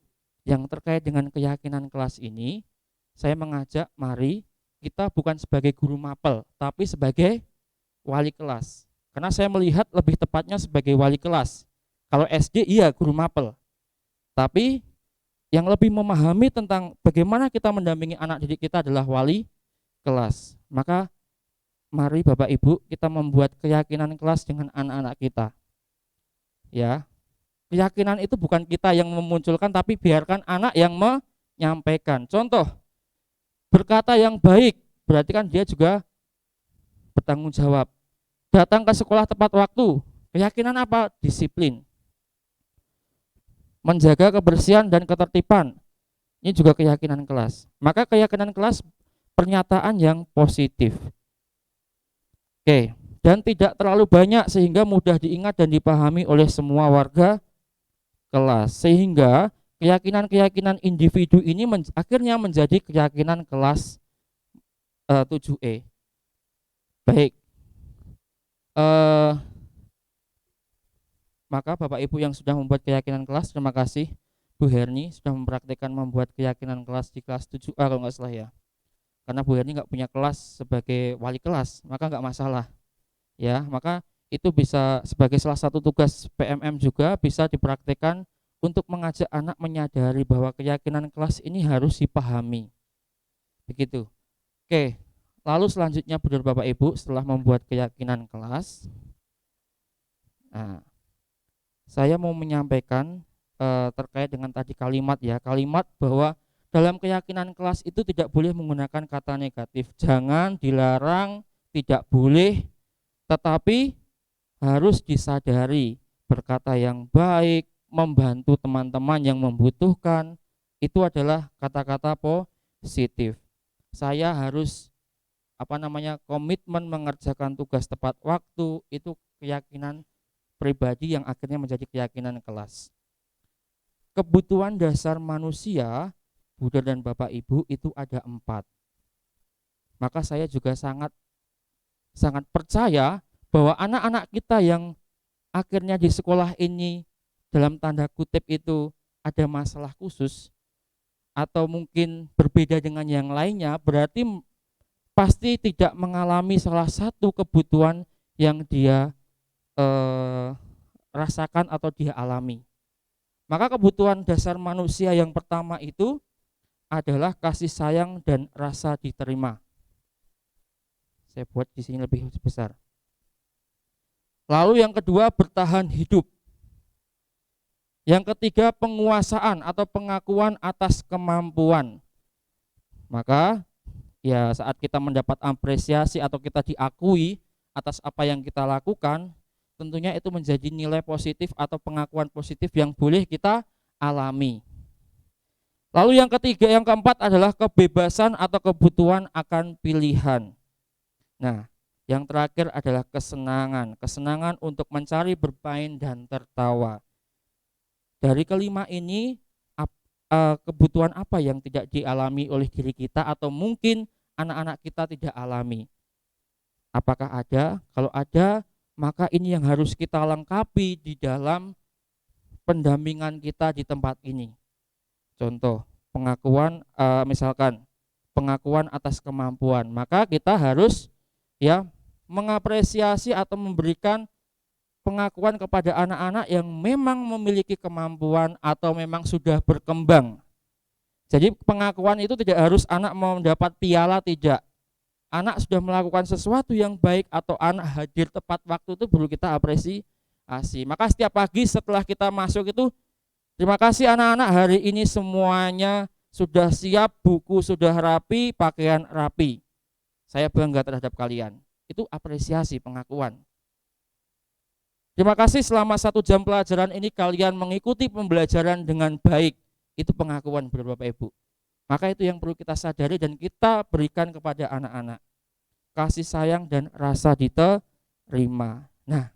yang terkait dengan keyakinan kelas ini, saya mengajak mari kita bukan sebagai guru mapel, tapi sebagai wali kelas. Karena saya melihat lebih tepatnya sebagai wali kelas. Kalau SD iya guru mapel. Tapi yang lebih memahami tentang bagaimana kita mendampingi anak didik kita adalah wali kelas. Maka mari Bapak Ibu kita membuat keyakinan kelas dengan anak-anak kita. Ya. Keyakinan itu bukan kita yang memunculkan, tapi biarkan anak yang menyampaikan. Contoh, berkata yang baik, berarti kan dia juga bertanggung jawab. Datang ke sekolah tepat waktu, keyakinan apa? Disiplin. Menjaga kebersihan dan ketertiban, ini juga keyakinan kelas. Maka keyakinan kelas pernyataan yang positif. Oke, dan tidak terlalu banyak sehingga mudah diingat dan dipahami oleh semua warga kelas. Sehingga keyakinan-keyakinan individu ini akhirnya menjadi keyakinan kelas 7E. Baik. Maka Bapak Ibu yang sudah membuat keyakinan kelas, terima kasih Bu Herni sudah mempraktikkan membuat keyakinan kelas di kelas 7A kalau nggak salah ya. Karena Bu Herni nggak punya kelas sebagai wali kelas, maka nggak masalah ya. Maka itu bisa sebagai salah satu tugas PMM juga bisa dipraktikkan untuk mengajak anak menyadari bahwa keyakinan kelas ini harus dipahami. Begitu. Oke, lalu selanjutnya benar Bapak Ibu setelah membuat keyakinan kelas, nah, saya mau menyampaikan terkait dengan tadi kalimat ya, kalimat bahwa dalam keyakinan kelas itu tidak boleh menggunakan kata negatif, jangan, dilarang, tidak boleh, tetapi harus disadari berkata yang baik, membantu teman-teman yang membutuhkan, itu adalah kata-kata positif. Saya harus komitmen mengerjakan tugas tepat waktu, itu keyakinan pribadi yang akhirnya menjadi keyakinan kelas. Kebutuhan dasar manusia, Bunda dan Bapak Ibu, itu ada 4. Maka saya juga sangat percaya bahwa anak-anak kita yang akhirnya di sekolah ini dalam tanda kutip itu ada masalah khusus atau mungkin berbeda dengan yang lainnya, berarti pasti tidak mengalami salah satu kebutuhan yang dia rasakan atau dia alami. Maka kebutuhan dasar manusia yang pertama itu adalah kasih sayang dan rasa diterima. Saya buat di sini lebih besar. Lalu yang kedua, bertahan hidup. Yang ketiga, penguasaan atau pengakuan atas kemampuan. Maka ya saat kita mendapat apresiasi atau kita diakui atas apa yang kita lakukan, tentunya itu menjadi nilai positif atau pengakuan positif yang boleh kita alami. Lalu yang ketiga, yang keempat adalah kebebasan atau kebutuhan akan pilihan. Nah, yang terakhir adalah kesenangan, kesenangan untuk mencari, bermain, dan tertawa. Dari kelima ini, kebutuhan apa yang tidak dialami oleh diri kita atau mungkin anak-anak kita tidak alami? Apakah ada? Kalau ada, maka ini yang harus kita lengkapi di dalam pendampingan kita di tempat ini. Contoh, pengakuan misalkan pengakuan atas kemampuan, maka kita harus ya mengapresiasi atau memberikan pengakuan kepada anak-anak yang memang memiliki kemampuan atau memang sudah berkembang. Jadi pengakuan itu tidak harus anak mau mendapat piala, tidak. Anak sudah melakukan sesuatu yang baik atau anak hadir tepat waktu itu perlu kita apresiasi. Maka setiap pagi setelah kita masuk itu, terima kasih anak-anak, hari ini semuanya sudah siap, buku sudah rapi, pakaian rapi. Saya bangga terhadap kalian. Itu apresiasi, pengakuan. Terima kasih selama 1 jam pelajaran ini kalian mengikuti pembelajaran dengan baik. Itu pengakuan Bapak Ibu. Maka itu yang perlu kita sadari dan kita berikan kepada anak-anak. Kasih sayang dan rasa diterima. Nah,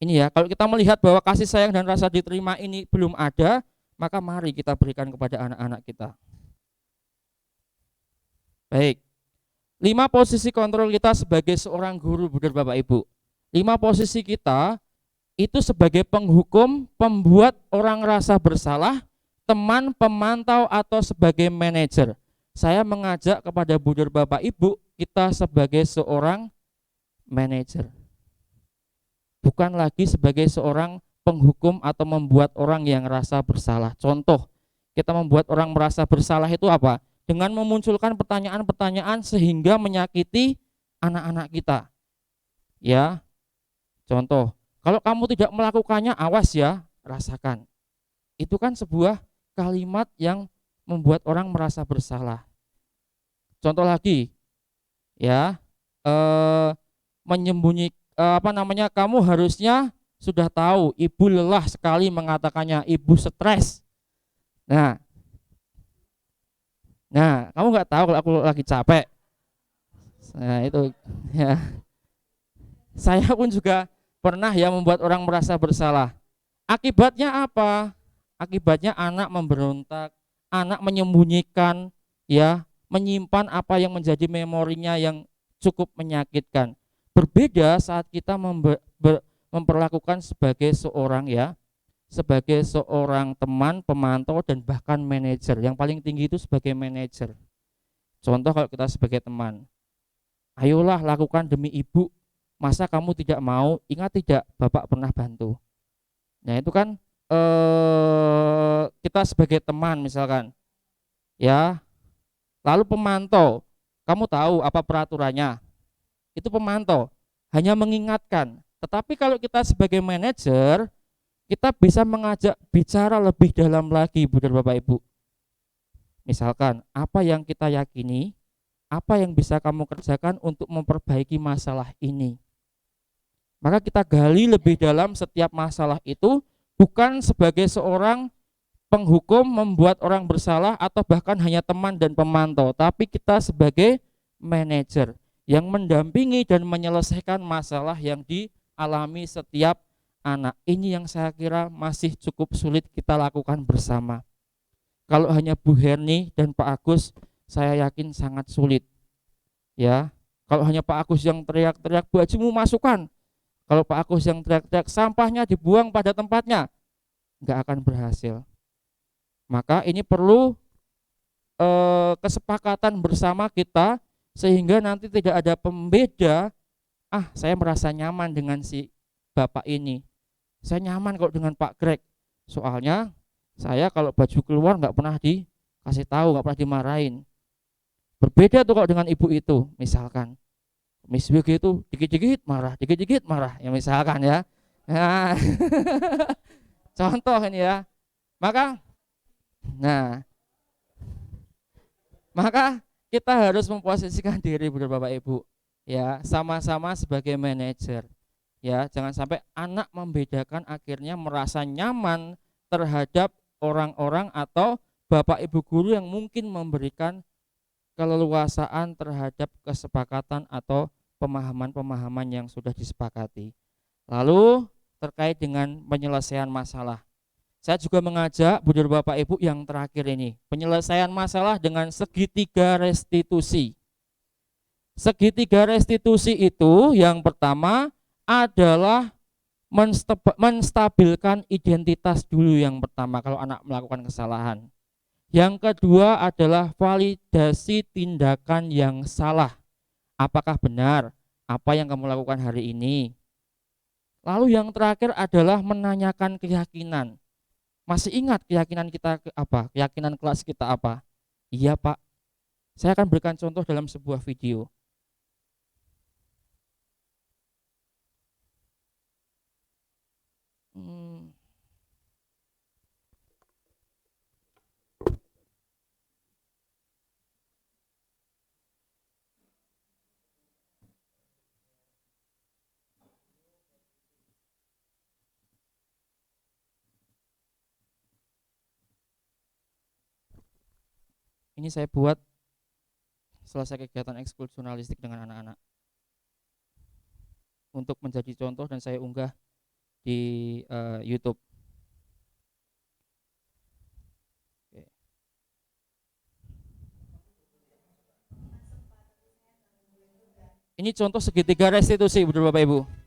ini ya, kalau kita melihat bahwa kasih sayang dan rasa diterima ini belum ada, maka mari kita berikan kepada anak-anak kita. Baik. 5 posisi kontrol kita sebagai seorang guru, Bunda Bapak Ibu. 5 posisi kita itu sebagai penghukum, pembuat orang rasa bersalah, teman, pemantau, atau sebagai manajer. Saya mengajak kepada Bunda Bapak Ibu, kita sebagai seorang manajer. Bukan lagi sebagai seorang penghukum atau membuat orang yang rasa bersalah. Contoh, kita membuat orang merasa bersalah itu apa? Dengan memunculkan pertanyaan-pertanyaan sehingga menyakiti anak-anak kita. Ya, contoh, kalau kamu tidak melakukannya, awas ya, rasakan. Itu kan sebuah kalimat yang membuat orang merasa bersalah. Contoh lagi, ya, kamu harusnya sudah tahu, ibu lelah sekali mengatakannya, ibu stres. Nah, kamu nggak tahu kalau aku lagi capek. Nah itu, ya. Saya pun juga pernah ya membuat orang merasa bersalah. Akibatnya apa? Akibatnya anak memberontak, anak menyembunyikan, ya, menyimpan apa yang menjadi memorinya yang cukup menyakitkan. Berbeda saat kita memperlakukan sebagai seorang sebagai seorang teman, pemantau, dan bahkan manajer. Yang paling tinggi itu sebagai manajer. Contoh kalau kita sebagai teman, ayolah lakukan demi ibu, masa kamu tidak mau, ingat tidak bapak pernah bantu. Nah itu kan kita sebagai teman misalkan, ya. Lalu pemantau, kamu tahu apa peraturannya, itu pemantau, hanya mengingatkan. Tetapi kalau kita sebagai manajer, kita bisa mengajak bicara lebih dalam lagi, Bu dan Bapak Ibu. Misalkan, apa yang kita yakini, apa yang bisa kamu kerjakan untuk memperbaiki masalah ini. Maka kita gali lebih dalam setiap masalah itu, bukan sebagai seorang penghukum membuat orang bersalah atau bahkan hanya teman dan pemantau, tapi kita sebagai manajer yang mendampingi dan menyelesaikan masalah yang dialami setiap anak. Ini yang saya kira masih cukup sulit kita lakukan bersama. Kalau hanya Bu Herni dan Pak Agus, saya yakin sangat sulit. Ya, kalau hanya Pak Agus yang teriak-teriak, Bu Haji mau masukkan. Kalau Pak Agus yang teriak-teriak, sampahnya dibuang pada tempatnya, nggak akan berhasil. Maka ini perlu kesepakatan bersama kita sehingga nanti tidak ada pembeda. Saya merasa nyaman dengan si bapak ini, saya nyaman kalau dengan Pak Greg, soalnya saya kalau baju keluar nggak pernah dikasih tahu, nggak pernah dimarahin. Berbeda tuh kalau dengan ibu itu, misalkan Miss WG itu dikit-dikit marah, ya misalkan ya. Nah, contoh ini ya. Maka kita harus memposisikan diri, Bapak Ibu, ya, sama-sama sebagai manajer. Ya, jangan sampai anak membedakan akhirnya merasa nyaman terhadap orang-orang atau Bapak Ibu guru yang mungkin memberikan keleluasaan terhadap kesepakatan atau pemahaman-pemahaman yang sudah disepakati. Lalu terkait dengan penyelesaian masalah, saya juga mengajak Bu dan Bapak Ibu yang terakhir ini, penyelesaian masalah dengan segitiga restitusi. Segitiga restitusi itu yang pertama adalah menstabilkan identitas dulu yang pertama kalau anak melakukan kesalahan. Yang kedua adalah validasi tindakan yang salah. Apakah benar apa yang kamu lakukan hari ini? Lalu yang terakhir adalah menanyakan keyakinan. Masih ingat keyakinan kita apa? Keyakinan kelas kita apa? Iya Pak. Saya akan berikan contoh dalam sebuah video. Ini saya buat selesai kegiatan ekskul jurnalistik dengan anak-anak untuk menjadi contoh dan saya unggah di YouTube. Ini contoh segitiga restitusi, Bapak Ibu.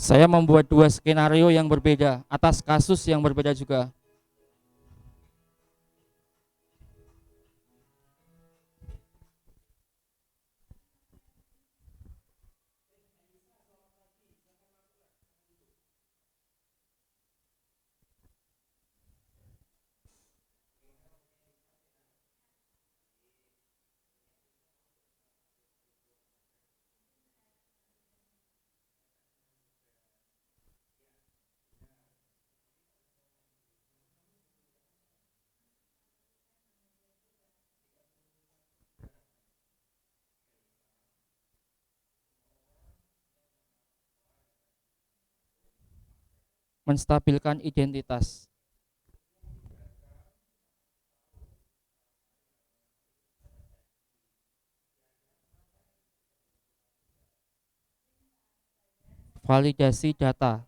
Saya membuat dua skenario yang berbeda atas kasus yang berbeda juga. Menstabilkan identitas. validasi data.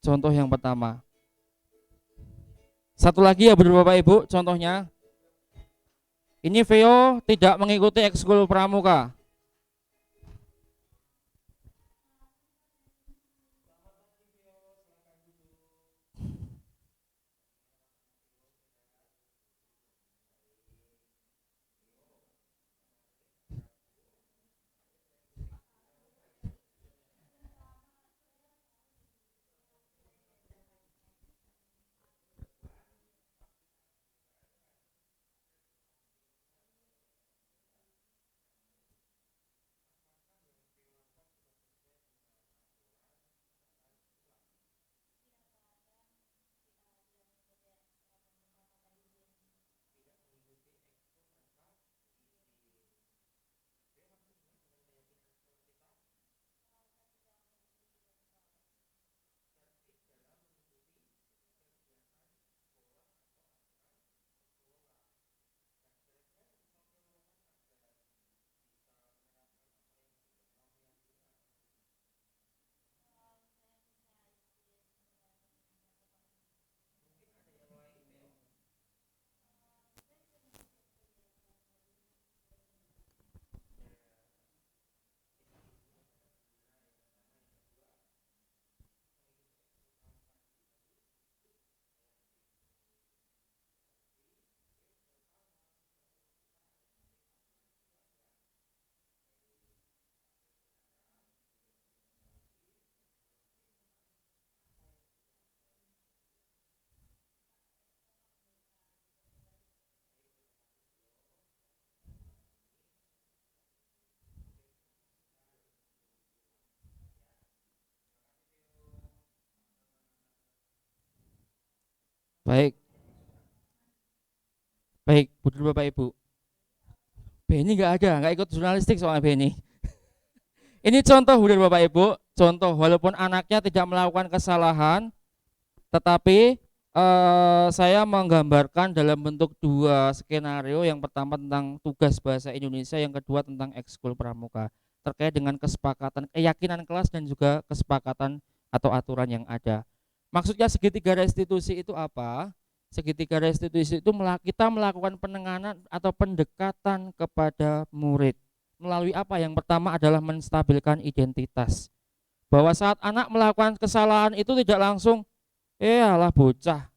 Contoh yang pertama. Satu lagi ya Bapak Ibu, contohnya. Ini Veo tidak mengikuti ekskul pramuka. Baik, baik, Bapak Ibu. Beni nggak ikut jurnalistik soalnya Beni. Ini contoh Bapak Ibu, contoh walaupun anaknya tidak melakukan kesalahan, tetapi saya menggambarkan dalam bentuk dua skenario. Yang pertama tentang tugas bahasa Indonesia, yang kedua tentang ekskul pramuka, terkait dengan kesepakatan, keyakinan kelas dan juga kesepakatan atau aturan yang ada. Maksudnya segitiga restitusi itu apa? Segitiga restitusi itu kita melakukan penenganan atau pendekatan kepada murid melalui apa? Yang pertama adalah menstabilkan identitas. Bahwa saat anak melakukan kesalahan itu tidak langsung alah bocah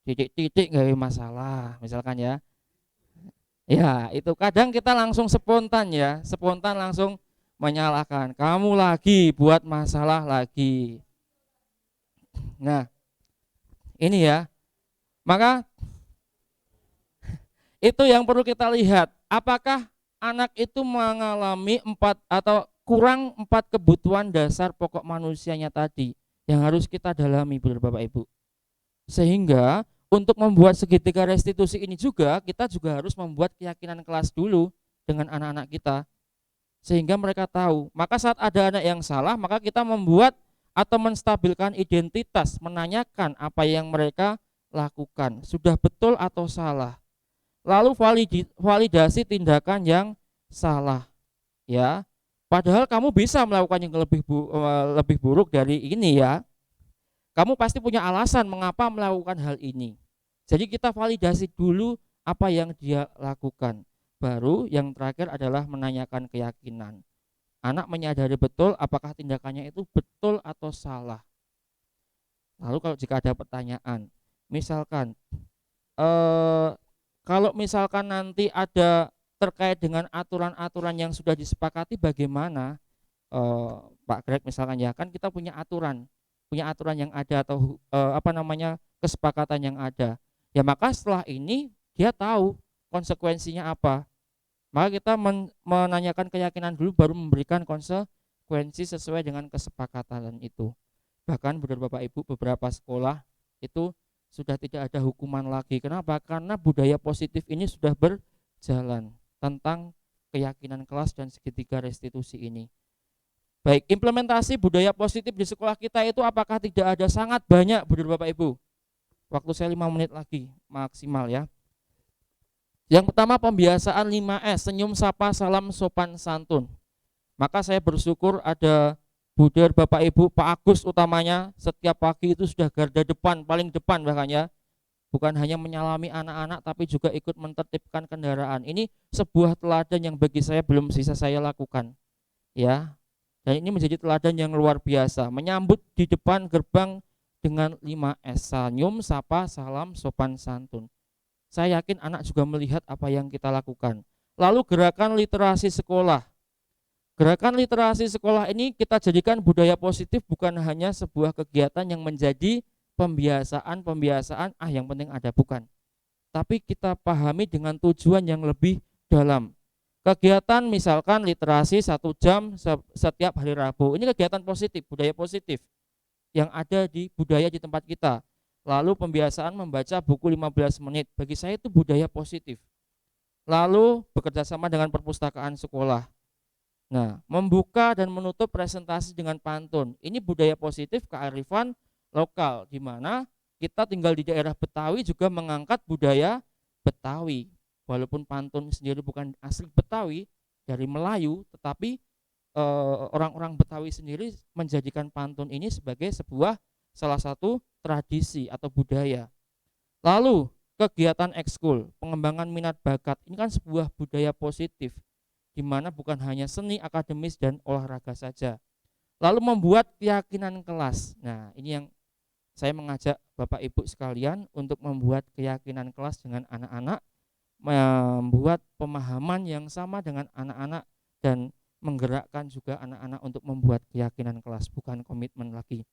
titik-titik nggak ada masalah misalkan ya. Ya, itu kadang kita langsung spontan ya, spontan langsung menyalahkan. Kamu lagi buat masalah lagi. Nah, ini ya. Maka itu yang perlu kita lihat. Apakah anak itu mengalami 4 atau kurang 4 kebutuhan dasar pokok manusianya tadi yang harus kita dalami Bapak Ibu. Sehingga untuk membuat segitiga restitusi ini juga kita juga harus membuat keyakinan kelas dulu dengan anak-anak kita. Sehingga mereka tahu. Maka saat ada anak yang salah, maka kita membuat atau menstabilkan identitas, menanyakan apa yang mereka lakukan, sudah betul atau salah. Lalu validasi tindakan yang salah. Ya. Padahal kamu bisa melakukan yang lebih buruk dari ini ya. Kamu pasti punya alasan mengapa melakukan hal ini. Jadi kita validasi dulu apa yang dia lakukan. baru, yang terakhir adalah menanyakan keyakinan. Anak menyadari betul apakah tindakannya itu betul atau salah. Lalu kalau jika ada pertanyaan, misalkan kalau misalkan nanti ada terkait dengan aturan-aturan yang sudah disepakati, bagaimana Pak Greg misalkan, ya kan kita punya aturan yang ada, atau kesepakatan yang ada. Ya maka setelah ini dia tahu konsekuensinya apa. Maka kita menanyakan keyakinan dulu, baru memberikan konsekuensi sesuai dengan kesepakatan itu. Bahkan benar Bapak Ibu, beberapa sekolah itu sudah tidak ada hukuman lagi. Kenapa? Karena budaya positif ini sudah berjalan tentang keyakinan kelas dan segitiga restitusi ini. Baik, implementasi budaya positif di sekolah kita itu apakah tidak ada? Sangat banyak, benar Bapak Ibu. Waktu saya 5 menit lagi maksimal ya. Yang pertama, pembiasaan 5S, senyum, sapa, salam, sopan, santun. Maka saya bersyukur ada Buder, Bapak Ibu, Pak Agus utamanya, setiap pagi itu sudah garda depan, paling depan bahkan ya. Bukan hanya menyalami anak-anak, tapi juga ikut menertibkan kendaraan. Ini sebuah teladan yang bagi saya belum bisa saya lakukan. Ya. Dan ini menjadi teladan yang luar biasa. Menyambut di depan gerbang dengan 5S, senyum, sapa, salam, sopan, santun. Saya yakin anak juga melihat apa yang kita lakukan. Lalu gerakan literasi sekolah. Gerakan literasi sekolah ini kita jadikan budaya positif, bukan hanya sebuah kegiatan yang menjadi pembiasaan yang penting ada, bukan. Tapi kita pahami dengan tujuan yang lebih dalam. Kegiatan misalkan literasi 1 jam setiap hari Rabu. Ini kegiatan positif, budaya positif yang ada di budaya di tempat kita. Lalu pembiasaan membaca buku 15 menit. Bagi saya itu budaya positif. Lalu bekerja sama dengan perpustakaan sekolah. Nah, membuka dan menutup presentasi dengan pantun. Ini budaya positif, kearifan lokal, di mana kita tinggal di daerah Betawi juga mengangkat budaya Betawi. Walaupun pantun sendiri bukan asli Betawi, dari Melayu, tetapi orang-orang Betawi sendiri menjadikan pantun ini sebagai sebuah salah satu tradisi atau budaya. Lalu kegiatan ekskul, pengembangan minat bakat, ini kan sebuah budaya positif, di mana bukan hanya seni, akademis, dan olahraga saja. Lalu membuat keyakinan kelas. Nah, ini yang saya mengajak Bapak Ibu sekalian untuk membuat keyakinan kelas dengan anak-anak, membuat pemahaman yang sama dengan anak-anak, dan menggerakkan juga anak-anak untuk membuat keyakinan kelas, bukan komitmen lagi.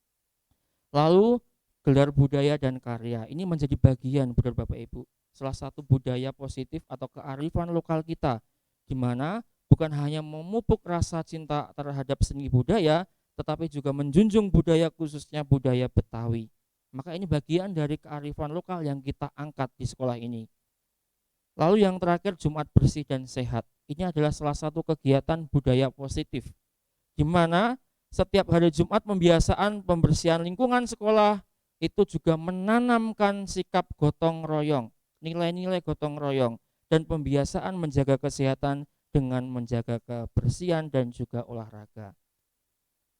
Lalu gelar budaya dan karya, ini menjadi bagian, benar Bapak Ibu, salah satu budaya positif atau kearifan lokal kita, di mana bukan hanya memupuk rasa cinta terhadap seni budaya, tetapi juga menjunjung budaya, khususnya budaya Betawi. Maka ini bagian dari kearifan lokal yang kita angkat di sekolah ini. Lalu yang terakhir, Jumat bersih dan sehat. Ini adalah salah satu kegiatan budaya positif, di mana setiap hari Jumat pembiasaan pembersihan lingkungan sekolah itu juga menanamkan sikap gotong royong, nilai-nilai gotong royong, dan pembiasaan menjaga kesehatan dengan menjaga kebersihan dan juga olahraga.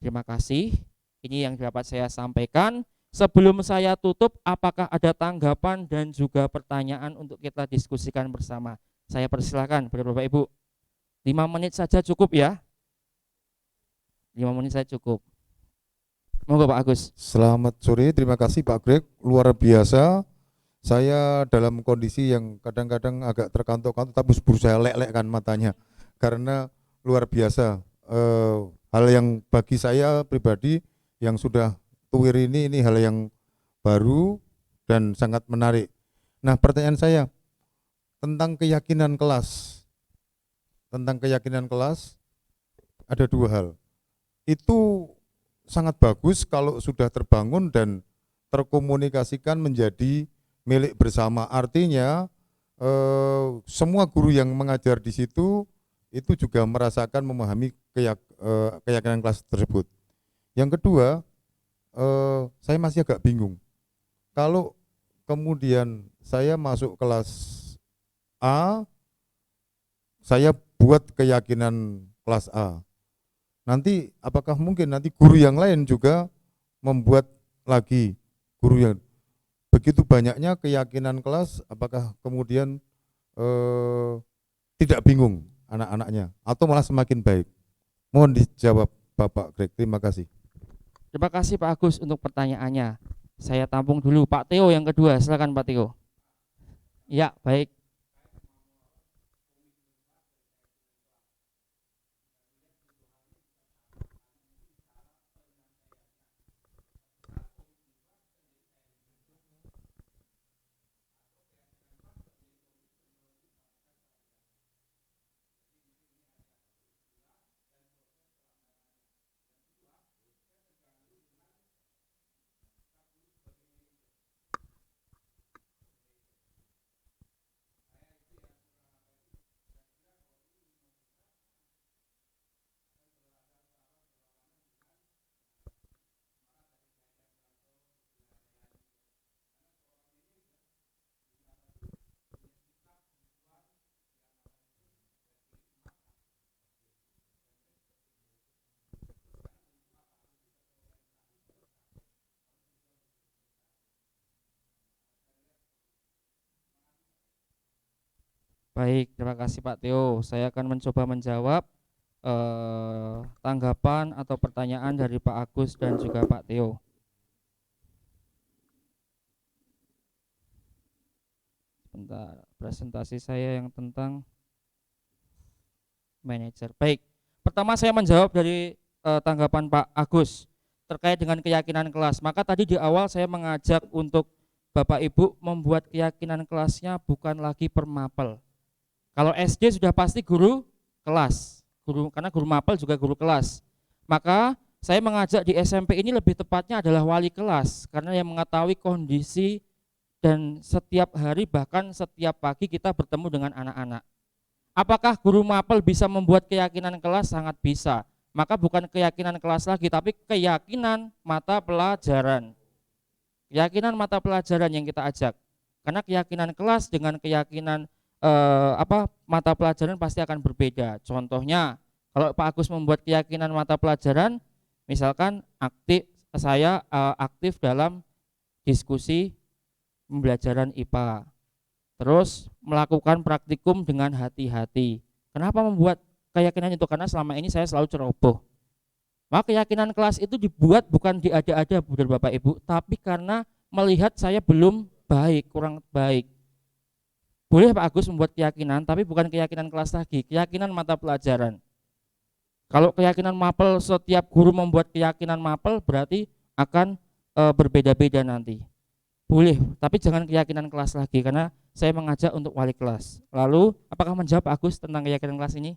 Terima kasih. Ini yang dapat saya sampaikan. Sebelum saya tutup, apakah ada tanggapan dan juga pertanyaan untuk kita diskusikan bersama? Saya persilakan, Bapak Ibu. 5 menit saja cukup ya. 5 menit saja cukup. Monggo Pak Agus. Selamat sore, terima kasih Pak Greg, luar biasa. Saya dalam kondisi yang kadang-kadang agak terkantuk-kantuk, tapi berusaha lek-lekkan matanya karena luar biasa. Hal yang bagi saya pribadi yang sudah tuwir ini hal yang baru dan sangat menarik. Nah, pertanyaan saya tentang keyakinan kelas. Tentang keyakinan kelas ada 2 hal. Itu sangat bagus kalau sudah terbangun dan terkomunikasikan menjadi milik bersama. Artinya semua guru yang mengajar di situ itu juga merasakan memahami keyakinan kelas tersebut. Yang kedua, saya masih agak bingung. Kalau kemudian saya masuk kelas A, saya buat keyakinan kelas A. Nanti apakah mungkin nanti guru yang lain juga membuat lagi guru yang begitu banyaknya keyakinan kelas, apakah kemudian tidak bingung anak-anaknya atau malah semakin baik? Mohon dijawab Bapak Greg. Terima kasih. Terima kasih Pak Agus untuk pertanyaannya. Saya tampung dulu. Pak Theo yang kedua, silakan Pak Theo. Ya, baik. Baik, terima kasih Pak Theo. Saya akan mencoba menjawab tanggapan atau pertanyaan dari Pak Agus dan juga Pak Theo. Sebentar, presentasi saya yang tentang manajer. Baik, pertama saya menjawab dari tanggapan Pak Agus terkait dengan keyakinan kelas. Maka tadi di awal saya mengajak untuk Bapak Ibu membuat keyakinan kelasnya bukan lagi per mapel. Kalau SD sudah pasti guru kelas, karena guru mapel juga guru kelas. Maka saya mengajak di SMP ini lebih tepatnya adalah wali kelas, karena yang mengetahui kondisi dan setiap hari bahkan setiap pagi kita bertemu dengan anak-anak. Apakah guru mapel bisa membuat keyakinan kelas? Sangat bisa. Maka bukan keyakinan kelas lagi, tapi keyakinan mata pelajaran. Keyakinan mata pelajaran yang kita ajak. Karena keyakinan kelas dengan keyakinan mata pelajaran pasti akan berbeda. Contohnya, kalau Pak Agus membuat keyakinan mata pelajaran, misalkan saya aktif dalam diskusi pembelajaran IPA, terus melakukan praktikum dengan hati-hati. Kenapa membuat keyakinan itu? Karena selama ini saya selalu ceroboh. Maka keyakinan kelas itu dibuat bukan diada-ada Bapak Ibu, tapi karena melihat saya belum baik, kurang baik. Boleh Pak Agus membuat keyakinan, tapi bukan keyakinan kelas lagi, keyakinan mata pelajaran. Kalau keyakinan mapel, setiap guru membuat keyakinan mapel berarti akan berbeda-beda nanti. Boleh, tapi jangan keyakinan kelas lagi, karena saya mengajak untuk wali kelas. Lalu, apakah menjawab Pak Agus tentang keyakinan kelas ini?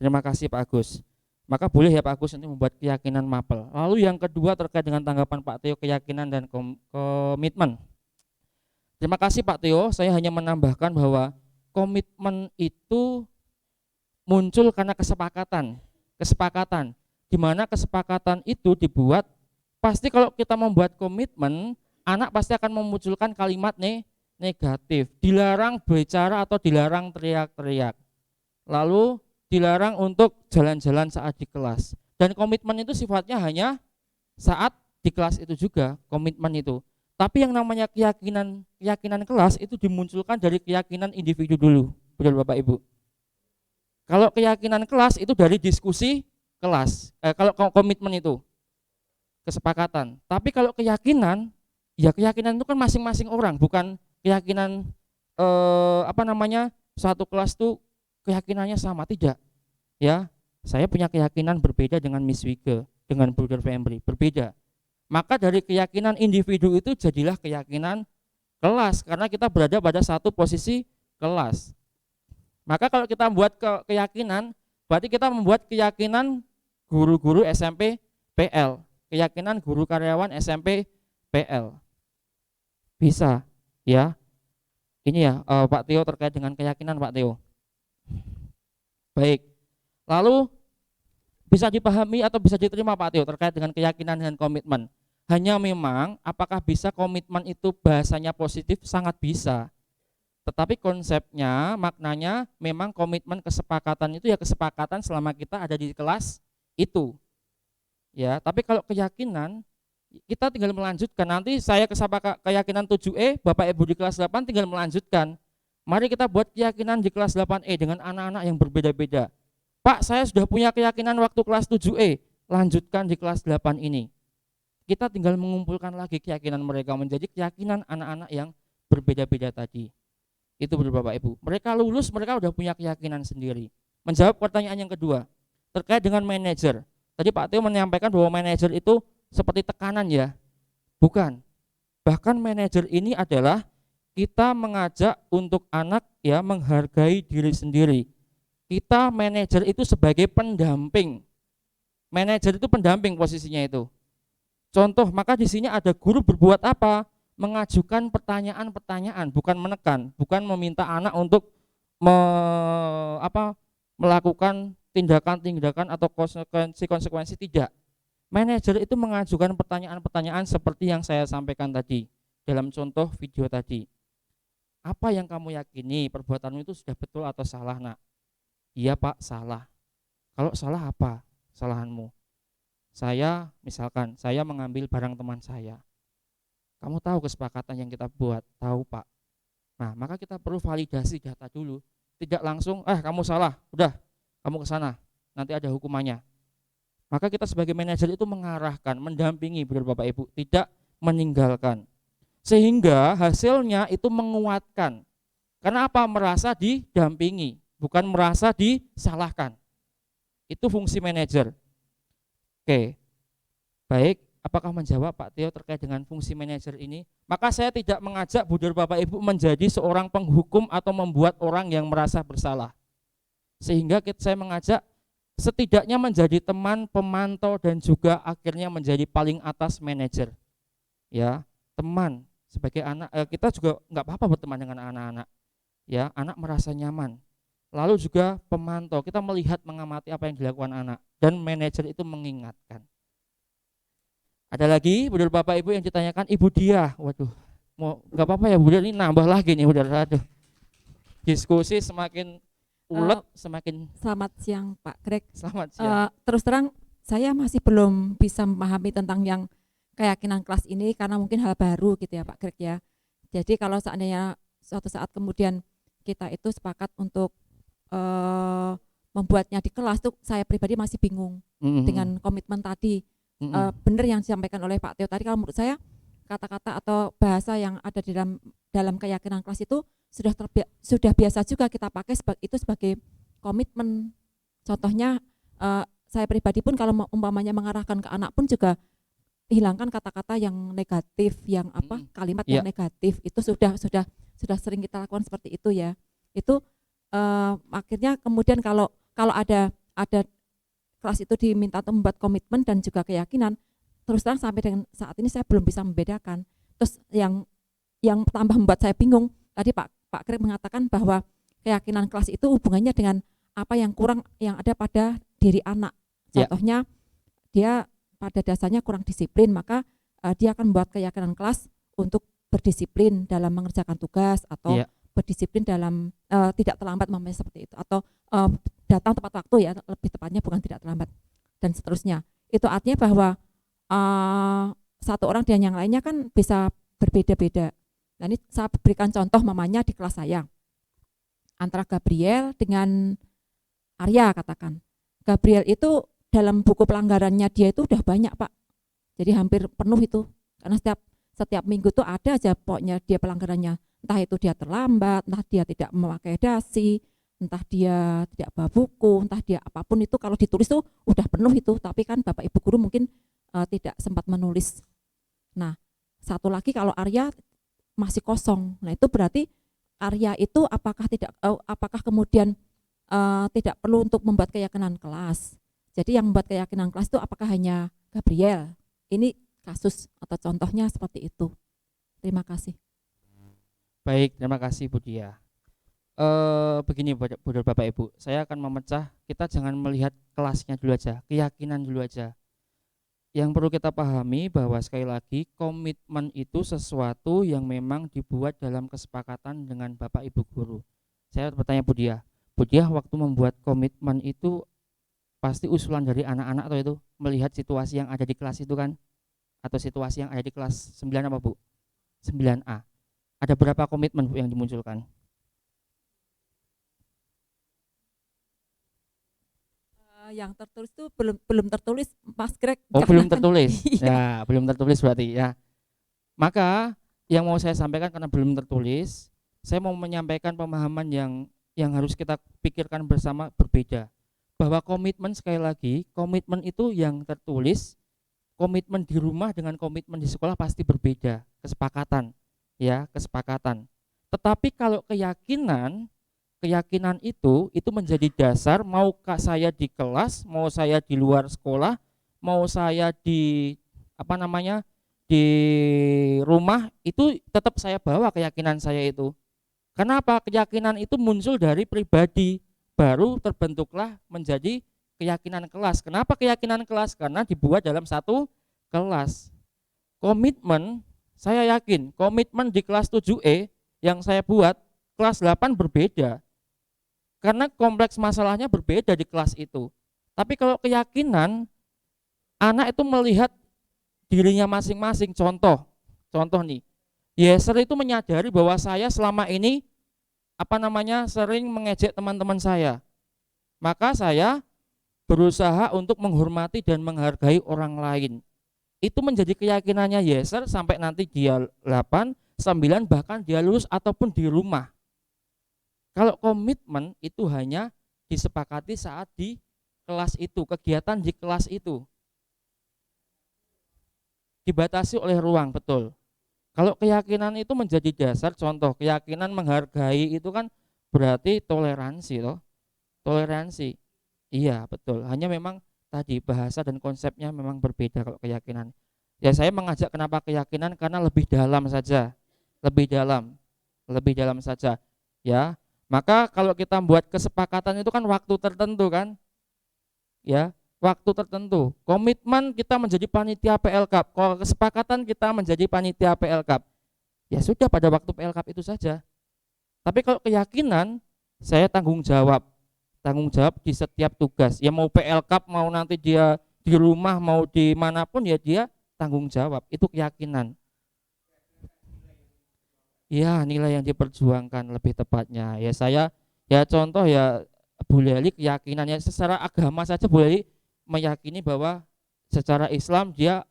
Terima kasih Pak Agus. Maka boleh ya Pak Agus nanti membuat keyakinan mapel. Lalu yang kedua terkait dengan tanggapan Pak Theo, keyakinan dan komitmen. Terima kasih Pak Theo, saya hanya menambahkan bahwa komitmen itu muncul karena kesepakatan, di mana kesepakatan itu dibuat, pasti kalau kita membuat komitmen, anak pasti akan memunculkan kalimat negatif, dilarang bicara atau dilarang teriak-teriak, lalu dilarang untuk jalan-jalan saat di kelas, dan komitmen itu sifatnya hanya saat di kelas itu juga, komitmen itu. Tapi yang namanya keyakinan kelas itu dimunculkan dari keyakinan individu dulu, betul Bapak Ibu. Kalau keyakinan kelas itu dari diskusi kelas, kalau komitmen itu kesepakatan. Tapi kalau keyakinan, ya keyakinan itu kan masing-masing orang, bukan keyakinan satu kelas tuh keyakinannya sama, tidak. Ya, saya punya keyakinan berbeda dengan Miss Wike, dengan Brother Fembri, berbeda. Maka dari keyakinan individu itu jadilah keyakinan kelas, karena kita berada pada satu posisi kelas. Maka kalau kita membuat keyakinan, berarti kita membuat keyakinan guru-guru SMP PL, keyakinan guru karyawan SMP PL. Bisa, ya. Ini ya Pak Theo terkait dengan keyakinan Pak Theo. Baik. Lalu bisa dipahami atau bisa diterima Pak Theo terkait dengan keyakinan dan komitmen. Hanya memang apakah bisa komitmen itu bahasanya positif? Sangat bisa. Tetapi konsepnya, maknanya memang komitmen kesepakatan itu ya kesepakatan selama kita ada di kelas itu. Ya, tapi kalau keyakinan kita tinggal melanjutkan. Nanti saya keyakinan 7E, Bapak Ibu di kelas 8 tinggal melanjutkan. Mari kita buat keyakinan di kelas 8E dengan anak-anak yang berbeda-beda. Pak, saya sudah punya keyakinan waktu kelas 7E, lanjutkan di kelas 8 ini. Kita tinggal mengumpulkan lagi keyakinan mereka menjadi keyakinan anak-anak yang berbeda-beda tadi. Itu betul Bapak Ibu. Mereka lulus, mereka udah punya keyakinan sendiri. Menjawab pertanyaan yang kedua, terkait dengan manajer. Tadi Pak Teo menyampaikan bahwa manajer itu seperti tekanan ya. Bukan. Bahkan manajer ini adalah kita mengajak untuk anak ya menghargai diri sendiri. Kita manajer itu sebagai pendamping. Manajer itu pendamping posisinya itu. Contoh, maka di sini ada guru berbuat apa? Mengajukan pertanyaan-pertanyaan, bukan menekan, bukan meminta anak untuk melakukan tindakan-tindakan atau konsekuensi-konsekuensi, tidak. Manajer itu mengajukan pertanyaan-pertanyaan seperti yang saya sampaikan tadi dalam contoh video tadi. Apa yang kamu yakini perbuatanmu itu sudah betul atau salah, Nak? Iya Pak, salah. Kalau salah apa kesalahanmu? Misalkan saya mengambil barang teman saya. Kamu tahu kesepakatan yang kita buat? Tahu Pak. Nah, maka kita perlu validasi data dulu. Tidak langsung, kamu salah, udah kamu ke sana, nanti ada hukumannya. Maka kita sebagai manajer itu mengarahkan, mendampingi, benar Bapak Ibu, tidak meninggalkan. Sehingga hasilnya itu menguatkan. Karena apa? Merasa didampingi, bukan merasa disalahkan. Itu fungsi manajer. Oke, baik. Apakah menjawab Pak Teo terkait dengan fungsi manajer ini? Maka saya tidak mengajak Budar Bapak Ibu menjadi seorang penghukum atau membuat orang yang merasa bersalah. Sehingga saya mengajak setidaknya menjadi teman, pemantau, dan juga akhirnya menjadi paling atas manajer. Ya, teman sebagai anak, kita juga nggak apa-apa berteman dengan anak-anak. Ya, anak merasa nyaman. Lalu juga pemantau, kita melihat, mengamati apa yang dilakukan anak, dan manajer itu mengingatkan. Ada lagi, Budar Bapak Ibu yang ditanyakan Ibu Dia. Waduh, nggak apa-apa ya Budar, ini nambah lagi nih Budar. Aduh, diskusi semakin ulet, semakin. Selamat siang Pak Greg. Selamat siang. Terus terang saya masih belum bisa memahami tentang yang keyakinan kelas ini karena mungkin hal baru gitu ya Pak Greg ya. Jadi kalau seandainya suatu saat kemudian kita itu sepakat untuk membuatnya di kelas tuh, saya pribadi masih bingung dengan komitmen tadi. Benar yang disampaikan oleh Pak Teo tadi, kalau menurut saya kata-kata atau bahasa yang ada di dalam keyakinan kelas itu sudah biasa juga kita pakai itu sebagai komitmen. Contohnya saya pribadi pun kalau umpamanya mengarahkan ke anak pun juga hilangkan kata-kata yang negatif, yang kalimat yang negatif, itu sudah sering kita lakukan seperti itu ya. Itu akhirnya kemudian kalau ada kelas itu diminta untuk membuat komitmen dan juga keyakinan, terus terang sampai dengan saat ini saya belum bisa membedakan. Terus yang tambah membuat saya bingung, tadi Pak Greg mengatakan bahwa keyakinan kelas itu hubungannya dengan apa yang kurang yang ada pada diri anak. Contohnya dia pada dasarnya kurang disiplin, maka dia akan membuat keyakinan kelas untuk berdisiplin dalam mengerjakan tugas atau berdisiplin dalam tidak terlambat mamanya seperti itu, atau datang tepat waktu ya, lebih tepatnya, bukan tidak terlambat, dan seterusnya. Itu artinya bahwa satu orang dan yang lainnya kan bisa berbeda-beda. Nah, ini saya berikan contoh mamanya di kelas saya antara Gabriel dengan Arya, katakan. Gabriel itu dalam buku pelanggarannya dia itu udah banyak Pak, jadi hampir penuh itu, karena setiap minggu tuh ada aja pokoknya dia pelanggarannya, entah itu dia terlambat, entah dia tidak memakai dasi, entah dia tidak bawa buku, entah dia apapun itu, kalau ditulis tuh udah penuh itu, tapi kan Bapak Ibu guru mungkin tidak sempat menulis. Nah, satu lagi kalau Arya masih kosong, nah itu berarti Arya itu apakah kemudian tidak perlu untuk membuat keyakinan kelas. Jadi yang membuat keyakinan kelas itu apakah hanya Gabriel? Ini kasus atau contohnya seperti itu. Terima kasih. Baik, terima kasih Bu Dia. Begini Budar Bapak Ibu, saya akan memecah, kita jangan melihat kelasnya dulu aja, keyakinan dulu aja. Yang perlu kita pahami bahwa sekali lagi komitmen itu sesuatu yang memang dibuat dalam kesepakatan dengan Bapak Ibu guru. Saya bertanya Bu Dia waktu membuat komitmen itu pasti usulan dari anak-anak atau itu melihat situasi yang ada di kelas itu kan, atau situasi yang ada di kelas 9 apa Bu? 9A. Ada berapa komitmen Bu yang dimunculkan? Yang tertulis itu belum tertulis, Mas Greg. Oh, belum Jangan. tertulis. Iya. Ya, belum tertulis berarti ya. Maka yang mau saya sampaikan karena belum tertulis, saya mau menyampaikan pemahaman yang harus kita pikirkan bersama berbeda. Bahwa komitmen, sekali lagi, komitmen itu yang tertulis, komitmen di rumah dengan komitmen di sekolah pasti berbeda, kesepakatan. Ya, kesepakatan. Tetapi kalau keyakinan itu menjadi dasar, mau saya di kelas, mau saya di luar sekolah, mau saya di di rumah, itu tetap saya bawa keyakinan saya itu. Kenapa? Keyakinan itu muncul dari pribadi, baru terbentuklah menjadi keyakinan kelas. Kenapa keyakinan kelas? Karena dibuat dalam satu kelas. Komitmen, saya yakin komitmen di kelas 7E yang saya buat, kelas 8 berbeda. Karena kompleks masalahnya berbeda di kelas itu. Tapi kalau keyakinan, anak itu melihat dirinya masing-masing. Contoh nih, Yeser itu menyadari bahwa saya selama ini sering mengejek teman-teman saya. Maka saya berusaha untuk menghormati dan menghargai orang lain. Itu menjadi keyakinannya Yeser sampai nanti dia 8, 9, bahkan dia lulus ataupun di rumah. Kalau komitmen itu hanya disepakati saat di kelas itu, kegiatan di kelas itu. Dibatasi oleh ruang, betul. Kalau keyakinan itu menjadi dasar, contoh keyakinan menghargai itu kan berarti toleransi toh. Toleransi. Iya, betul. Hanya memang tadi bahasa dan konsepnya memang berbeda kalau keyakinan. Ya, saya mengajak kenapa keyakinan karena lebih dalam saja. Lebih dalam saja. Ya. Maka kalau kita buat kesepakatan itu kan waktu tertentu kan. Ya, waktu tertentu. Komitmen kita menjadi panitia PL Cup. Kalau kesepakatan kita menjadi panitia PL Cup. Ya sudah, pada waktu PL Cup itu saja. Tapi kalau keyakinan, saya tanggung jawab di setiap tugas. Ya mau PL Cup, mau nanti dia di rumah, mau di manapun, ya dia tanggung jawab. Itu keyakinan. Ya, nilai yang diperjuangkan lebih tepatnya. Ya saya, ya contoh ya Bu Leli keyakinannya secara agama saja Bu Leli meyakini bahwa secara Islam dia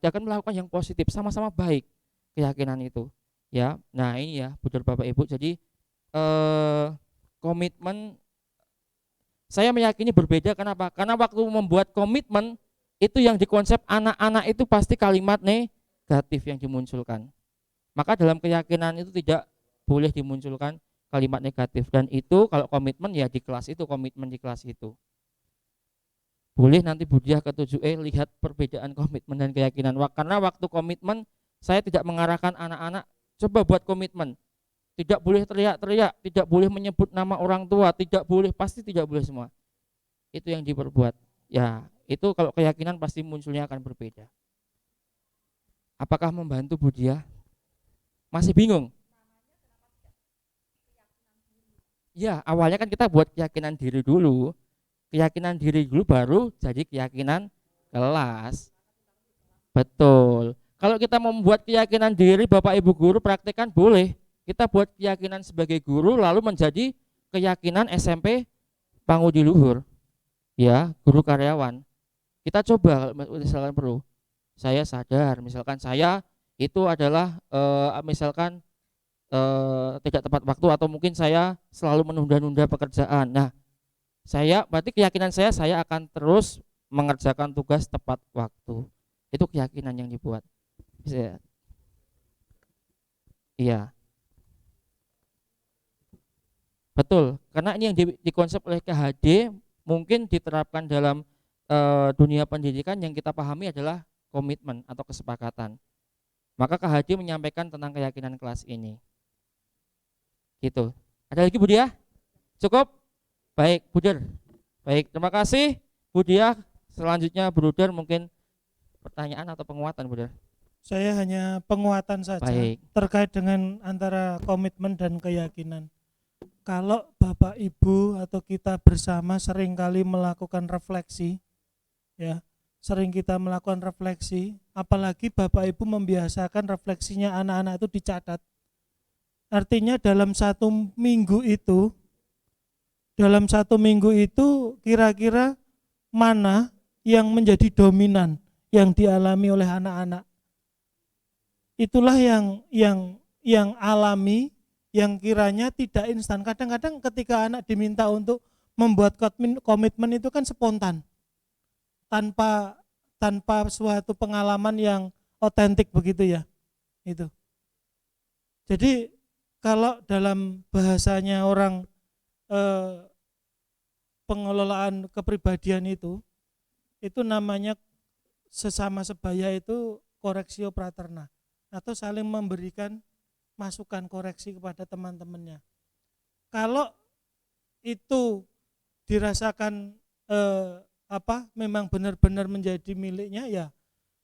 akan melakukan yang positif, sama-sama baik keyakinan itu. Ya, nah ini ya Budar Bapak Ibu. Jadi komitmen saya meyakini berbeda. Kenapa? Karena waktu membuat komitmen itu yang dikonsep anak-anak itu pasti kalimat negatif yang dimunculkan. Maka dalam keyakinan itu tidak boleh dimunculkan kalimat negatif. Dan itu kalau komitmen ya di kelas itu, komitmen di kelas itu. Boleh nanti Budiah ke 7E lihat perbedaan komitmen dan keyakinan. Karena waktu komitmen saya tidak mengarahkan anak-anak coba buat komitmen. Tidak boleh teriak-teriak, tidak boleh menyebut nama orang tua, tidak boleh, pasti tidak boleh semua. Itu yang diperbuat. Ya, itu kalau keyakinan pasti munculnya akan berbeda. Apakah membantu Budiah? Masih bingung? Ya, awalnya kan kita buat keyakinan diri dulu. Keyakinan diri dulu baru jadi keyakinan kelas. Betul. Kalau kita membuat keyakinan diri Bapak Ibu guru praktekkan boleh. Kita buat keyakinan sebagai guru lalu menjadi keyakinan SMP Pangudi Luhur. Ya, guru karyawan. Kita coba misalkan perlu. Saya sadar misalkan saya itu adalah tidak tepat waktu atau mungkin saya selalu menunda-nunda pekerjaan. Nah, berarti keyakinan saya akan terus mengerjakan tugas tepat waktu. Itu keyakinan yang dibuat. Iya. Betul, karena ini yang dikonsep oleh KHD mungkin diterapkan dalam dunia pendidikan yang kita pahami adalah komitmen atau kesepakatan. Maka KHD menyampaikan tentang keyakinan kelas ini. Gitu. Ada lagi Budiah? Cukup? Baik, Budar. Baik, terima kasih Budiah. Selanjutnya Bruder mungkin pertanyaan atau penguatan Budar. Saya hanya penguatan saja. Baik. Terkait dengan antara komitmen dan keyakinan. Kalau Bapak Ibu atau kita bersama seringkali melakukan refleksi, ya, sering kita melakukan refleksi, apalagi Bapak Ibu membiasakan refleksinya anak-anak itu dicatat. Artinya dalam satu minggu itu kira-kira mana yang menjadi dominan yang dialami oleh anak-anak. Itulah yang alami, yang kiranya tidak instan. Kadang-kadang ketika anak diminta untuk membuat komitmen itu kan spontan, tanpa suatu pengalaman yang otentik begitu ya. Itu. Jadi kalau dalam bahasanya orang pengelolaan kepribadian itu namanya sesama sebaya itu koreksio praterna, atau saling memberikan masukan koreksi kepada teman-temannya. Kalau itu dirasakan memang benar-benar menjadi miliknya, ya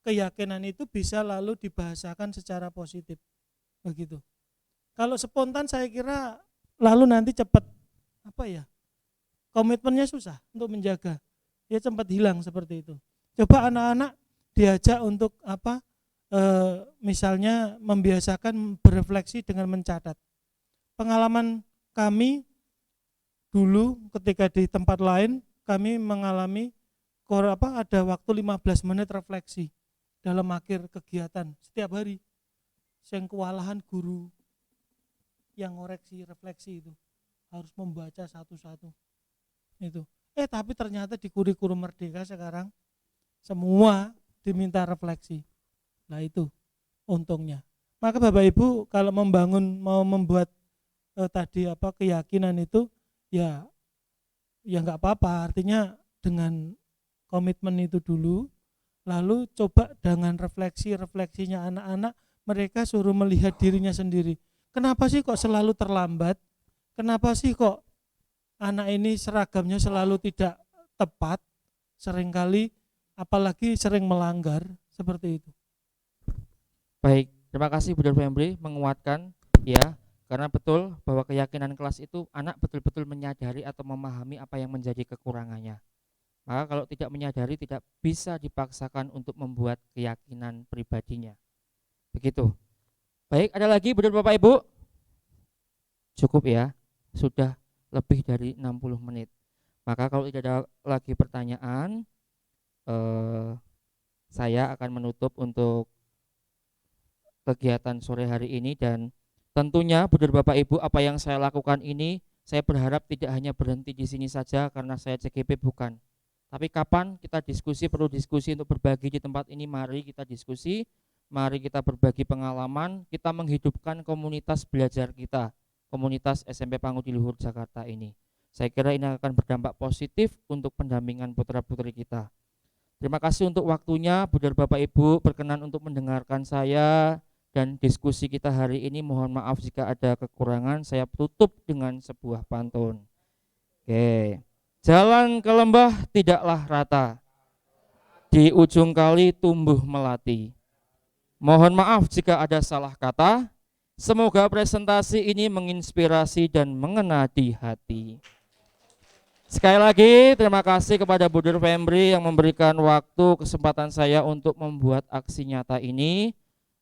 keyakinan itu bisa lalu dibahasakan secara positif begitu. Kalau spontan saya kira lalu nanti cepat komitmennya susah untuk menjaga, ya cepat hilang seperti itu. Coba anak-anak diajak untuk misalnya membiasakan berefleksi dengan mencatat. Pengalaman kami dulu ketika di tempat lain, kami mengalami ada waktu 15 menit refleksi dalam akhir kegiatan setiap hari. Yang kewalahan guru yang ngoreksi refleksi itu harus membaca satu-satu itu. Tapi ternyata di kurikulum Merdeka sekarang semua diminta refleksi. Nah itu untungnya. Maka Bapak Ibu kalau mau membuat keyakinan itu ya nggak apa-apa. Artinya dengan komitmen itu dulu, lalu coba dengan refleksinya anak-anak, mereka suruh melihat dirinya sendiri. Kenapa sih kok selalu terlambat? Kenapa sih kok anak ini seragamnya selalu tidak tepat? Seringkali apalagi sering melanggar seperti itu. Baik, terima kasih Bu Fembri menguatkan ya, karena betul bahwa keyakinan kelas itu anak betul-betul menyadari atau memahami apa yang menjadi kekurangannya. Maka kalau tidak menyadari tidak bisa dipaksakan untuk membuat keyakinan pribadinya. Begitu. Baik, ada lagi Bu dan Bapak Ibu? Cukup ya, sudah lebih dari 60 menit. Maka kalau tidak ada lagi pertanyaan, saya akan menutup untuk kegiatan sore hari ini. Dan tentunya Bu dan Bapak Ibu, apa yang saya lakukan ini saya berharap tidak hanya berhenti di sini saja karena saya CGP, bukan. Tapi kapan kita diskusi, perlu diskusi untuk berbagi di tempat ini, mari kita diskusi, mari kita berbagi pengalaman, kita menghidupkan komunitas belajar kita, komunitas SMP Pangudi Luhur Jakarta ini. Saya kira ini akan berdampak positif untuk pendampingan putra-putri kita. Terima kasih untuk waktunya, Bu dan Bapak Ibu berkenan untuk mendengarkan saya dan diskusi kita hari ini. Mohon maaf jika ada kekurangan. Saya tutup dengan sebuah pantun. Oke. Jalan ke lembah tidaklah rata, di ujung kali tumbuh melati. Mohon maaf jika ada salah kata. Semoga presentasi ini menginspirasi dan mengena di hati. Sekali lagi terima kasih kepada Bu Fembri yang memberikan waktu kesempatan saya untuk membuat aksi nyata ini.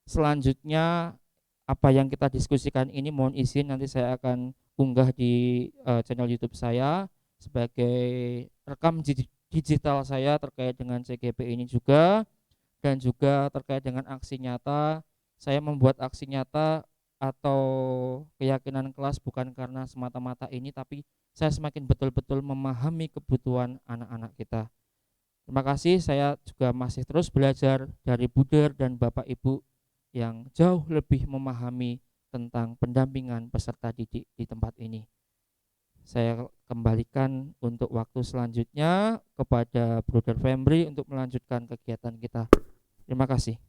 Selanjutnya apa yang kita diskusikan ini mohon izin nanti saya akan unggah di channel YouTube saya sebagai rekam digital saya terkait dengan CGP ini juga, dan juga terkait dengan aksi nyata. Saya membuat aksi nyata atau keyakinan kelas bukan karena semata-mata ini, tapi saya semakin betul-betul memahami kebutuhan anak-anak kita. Terima kasih, saya juga masih terus belajar dari Buder dan Bapak Ibu yang jauh lebih memahami tentang pendampingan peserta didik di tempat ini. Saya kembalikan untuk waktu selanjutnya kepada Brother Fembri untuk melanjutkan kegiatan kita. Terima kasih.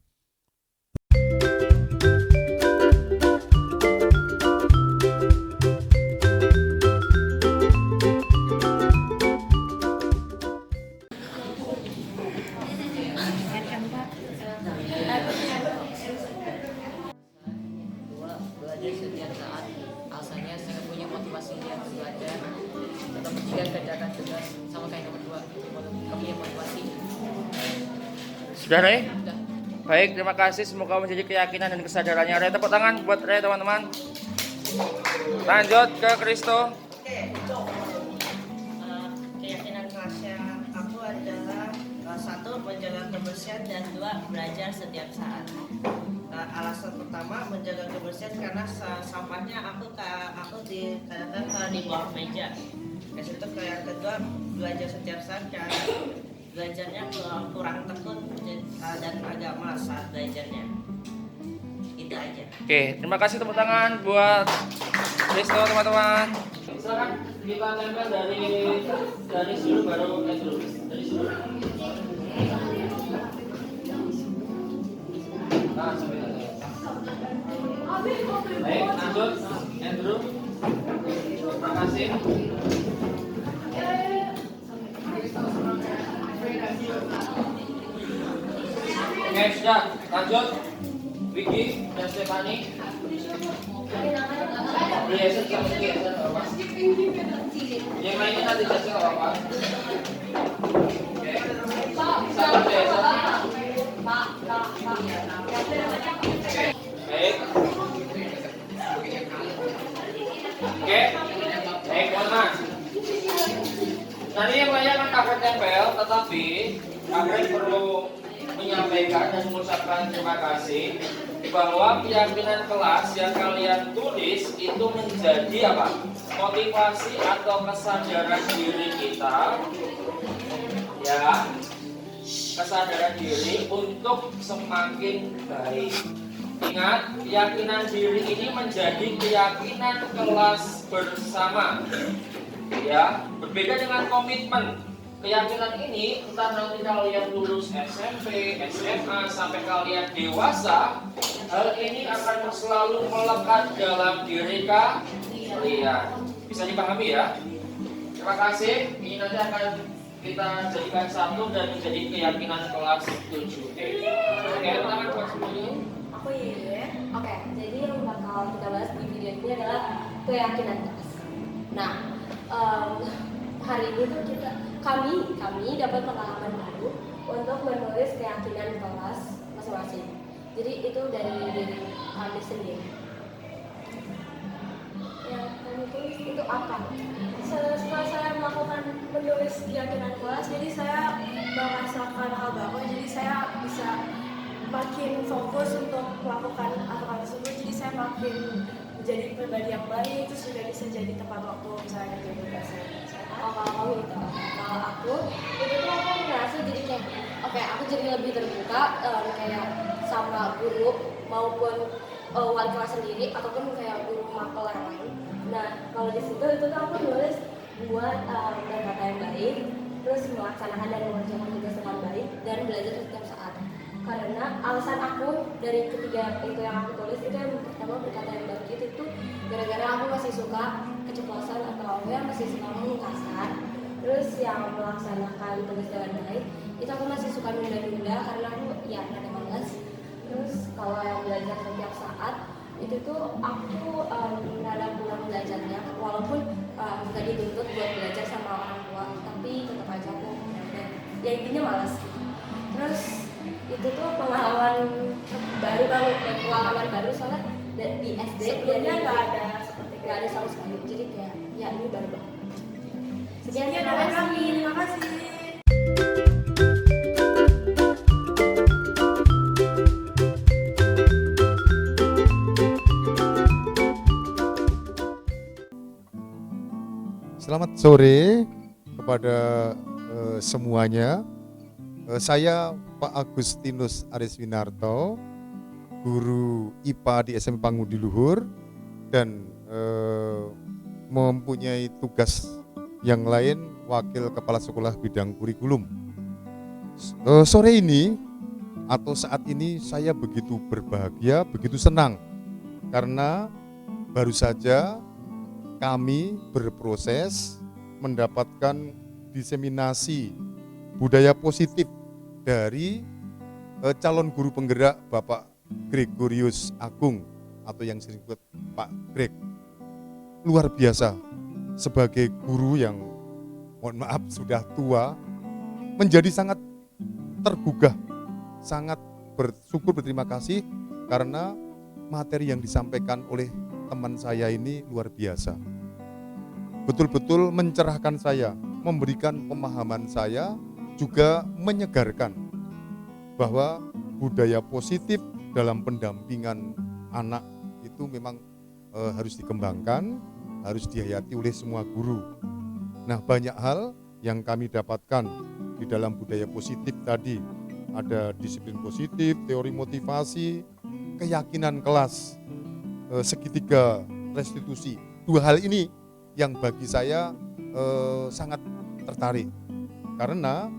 Belajar setiap saat, alasannya saya punya motivasi yang belajar. Tetap ketiga kerjakan tugas, sama kayak nomor 2, kami yang motivasi. Sudah, Rey? Baik, terima kasih. Semoga menjadi keyakinan dan kesadarannya. Rey, tepuk tangan buat Rey, teman-teman. Lanjut ke Kristo. Keyakinan kelasnya aku adalah satu, menjaga kebersihan, dan dua, belajar setiap saat. Alasan pertama menjaga kebersihan karena sampahnya aku kadang-kadang kalau di bawah meja. Terus itu yang kedua, belajar setiap saat karena belajarnya kurang tekun dan agak malas saat belajarnya. Itu aja. Oke, terima kasih tepuk tangan buat Risto teman-teman. Silakan kita tempel dari sini baru Andrew. Dari sini. Nah, sampai tadi. Baik, lanjut Andrew. Terima kasih. Oke, sudah lanjut. Vicky dan Stefani. Biasa sama kita apa? Yang lainnya nanti saja apa? Oke. Sabar biasa. Baik. Oke. Baik, teman-teman. Tadi yang lain akan kakak tempel, tetapi kakak perlu menyampaikan dan mengucapkan terima kasih bahwa keyakinan kelas yang kalian tulis itu menjadi apa? Motivasi atau kesadaran diri kita, ya, kesadaran diri untuk semakin baik. Ingat, keyakinan diri ini menjadi keyakinan kelas bersama, ya, berbeda dengan komitmen. Keyakinan ini entah nanti kalian lulus SMP, SMA, sampai kalian dewasa, hal ini akan selalu melekat dalam diri kalian. Bisa dipahami ya? Terima kasih. Ini nanti akan kita jadikan satu dan menjadi keyakinan kelas 7E. Oke, tangan buat semuanya. Aku Yeye. Oke, jadi yang bakal kita bahas di video ini adalah keyakinan kelas. Nah, hari ini tuh kami dapat pengalaman baru untuk menulis keyakinan kelas masing-masing. Jadi itu dari diri kami sendiri. Yang kami tulis itu apa? Setelah saya melakukan menulis keyakinan kelas, jadi saya merasakan hal baru. Jadi saya bisa makin fokus untuk melakukan hal tersebut. Jadi saya makin menjadi pribadi yang baik, terus juga bisa jadi tempat waktu misalnya jadi tugas. Oh, kalau kamu itu, kalau aku itu tuh aku merasa jadi kayak oke, aku jadi lebih terbuka kayak sama guru maupun wali kelas sendiri ataupun kayak guru mapel yang lain. Nah, kalau di situ itu tuh aku nulis buat berkata yang baik, terus melaksanakan dan mengerjakan tugas dengan baik dan belajar setiap saat. Karena alasan aku dari ketiga itu yang aku tulis itu yang pertama berkata yang baik itu tuh gara-gara aku masih suka keceplosan atau aku yang masih suka ngomong kasar. Terus yang melaksanakan tugas dengan baik itu aku masih suka nunda-nunda karena aku ya ada malas. Terus kalau yang belajar setiap saat itu tuh aku rada pulang belajarnya walaupun nggak dituntut buat belajar sama orang tua, tapi tetap aja aku ya intinya malas. Terus itu tuh pengalaman baru soalnya di SD sebelumnya nggak ada sama sekali, jadi kayak ya ini baru banget. Sekian terima kasih. Selamat sore kepada semuanya. Saya Pak Agustinus Ariswinarto, guru IPA di SMP Pangudi Luhur dan mempunyai tugas yang lain wakil kepala sekolah bidang kurikulum. Sore ini atau saat ini saya begitu berbahagia, begitu senang karena baru saja kami berproses mendapatkan diseminasi budaya positif dari calon guru penggerak Bapak Gregorius Agung atau yang sering disebut Pak Greg. Luar biasa, sebagai guru yang mohon maaf sudah tua, menjadi sangat tergugah, sangat bersyukur, berterima kasih karena materi yang disampaikan oleh teman saya ini luar biasa. Betul-betul mencerahkan saya, memberikan pemahaman saya juga menyegarkan bahwa budaya positif dalam pendampingan anak itu memang harus dikembangkan, harus dihayati oleh semua guru. Nah, banyak hal yang kami dapatkan di dalam budaya positif tadi. Ada disiplin positif, teori motivasi, keyakinan kelas, segitiga restitusi. Dua hal ini yang bagi saya sangat tertarik. Karena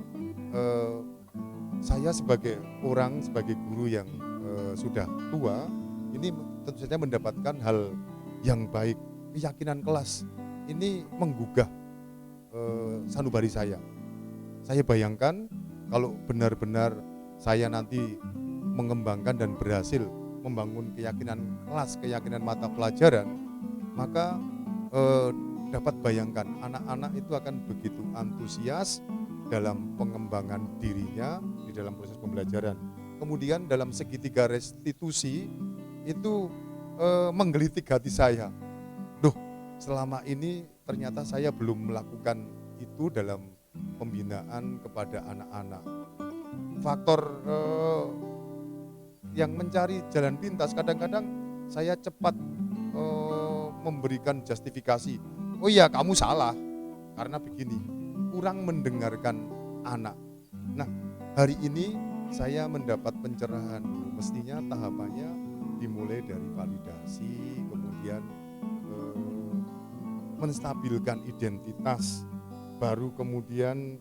saya sebagai guru yang sudah tua, ini tentu saja mendapatkan hal yang baik. Keyakinan kelas ini menggugah sanubari saya. Saya bayangkan kalau benar-benar saya nanti mengembangkan dan berhasil membangun keyakinan kelas, keyakinan mata pelajaran, maka dapat bayangkan anak-anak itu akan begitu antusias dalam pengembangan dirinya di dalam proses pembelajaran. Kemudian dalam segitiga restitusi itu menggelitik hati saya. Duh, selama ini ternyata saya belum melakukan itu dalam pembinaan kepada anak-anak. Faktor yang mencari jalan pintas, kadang-kadang saya cepat memberikan justifikasi. Oh iya, kamu salah karena begini, kurang mendengarkan anak. Nah, hari ini saya mendapat pencerahan. Mestinya tahapannya dimulai dari validasi, kemudian menstabilkan identitas, baru kemudian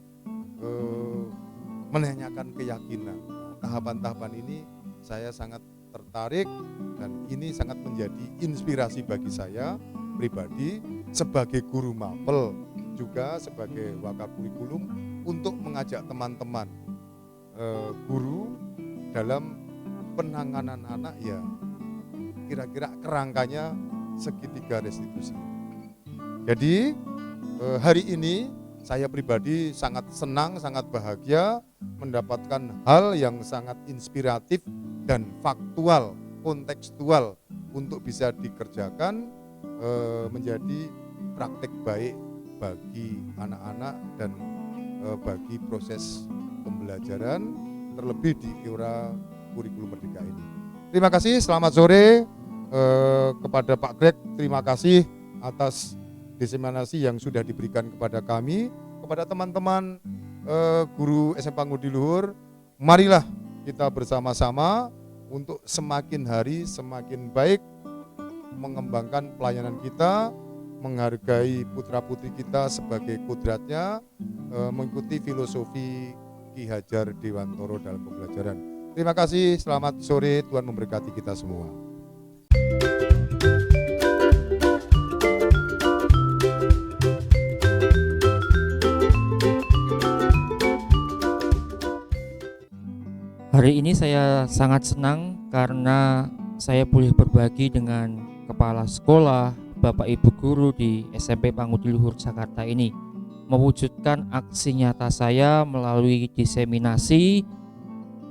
menanyakan keyakinan. Tahapan-tahapan ini saya sangat tertarik dan ini sangat menjadi inspirasi bagi saya pribadi sebagai guru mapel, juga sebagai wakakurikulum untuk mengajak teman-teman guru dalam penanganan anak, ya kira-kira kerangkanya segitiga restitusi. Jadi hari ini saya pribadi sangat senang, sangat bahagia mendapatkan hal yang sangat inspiratif dan faktual, kontekstual untuk bisa dikerjakan menjadi praktek baik bagi anak-anak dan bagi proses pembelajaran, terlebih di era kurikulum merdeka ini. Terima kasih, selamat sore kepada Pak Greg, terima kasih atas diseminasi yang sudah diberikan kepada kami, kepada teman-teman guru SMP Ngudi Luhur. Marilah kita bersama-sama untuk semakin hari semakin baik mengembangkan pelayanan kita, menghargai putra-putri kita sebagai kodratnya, mengikuti filosofi Ki Hajar Dewantoro dalam pembelajaran. Terima kasih, selamat sore, Tuhan memberkati kita semua. Hari ini saya sangat senang karena saya boleh berbagi dengan kepala sekolah, Bapak Ibu guru di SMP Pangudi Luhur Jakarta ini, mewujudkan aksi nyata saya melalui diseminasi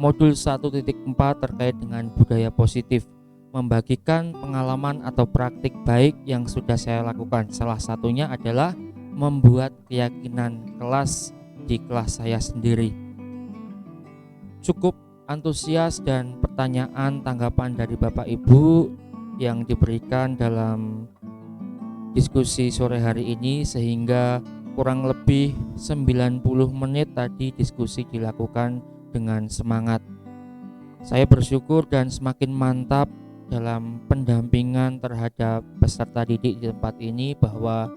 modul 1.4 terkait dengan budaya positif, membagikan pengalaman atau praktik baik yang sudah saya lakukan. Salah satunya adalah membuat keyakinan kelas di kelas saya sendiri. Cukup antusias dan pertanyaan tanggapan dari Bapak Ibu yang diberikan dalam diskusi sore hari ini, sehingga kurang lebih 90 menit tadi diskusi dilakukan dengan semangat. Saya bersyukur dan semakin mantap dalam pendampingan terhadap peserta didik di tempat ini, bahwa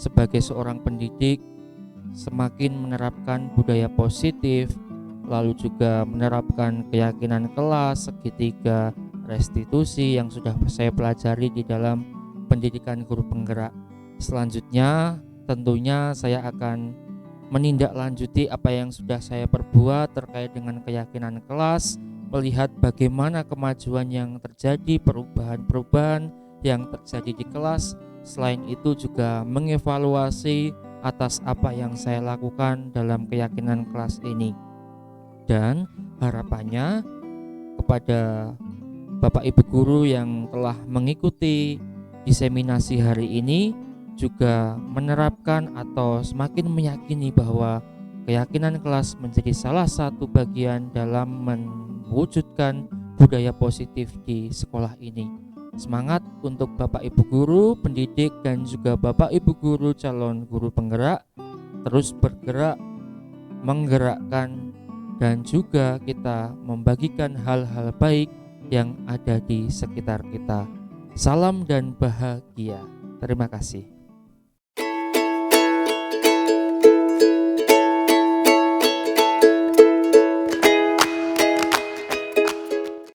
sebagai seorang pendidik semakin menerapkan budaya positif, lalu juga menerapkan keyakinan kelas, segitiga restitusi yang sudah saya pelajari di dalam pendidikan guru penggerak. Selanjutnya tentunya saya akan menindaklanjuti apa yang sudah saya perbuat terkait dengan keyakinan kelas, melihat bagaimana kemajuan yang terjadi, perubahan-perubahan yang terjadi di kelas. Selain itu juga mengevaluasi atas apa yang saya lakukan dalam keyakinan kelas ini. Dan harapannya kepada Bapak Ibu guru yang telah mengikuti diseminasi hari ini juga menerapkan atau semakin meyakini bahwa Keyakinan kelas menjadi salah satu bagian dalam mewujudkan budaya positif di sekolah ini. Semangat untuk Bapak Ibu guru, pendidik, dan juga Bapak Ibu guru calon guru penggerak, terus bergerak, menggerakkan, dan juga kita membagikan hal-hal baik yang ada di sekitar kita. Salam dan bahagia. Terima kasih.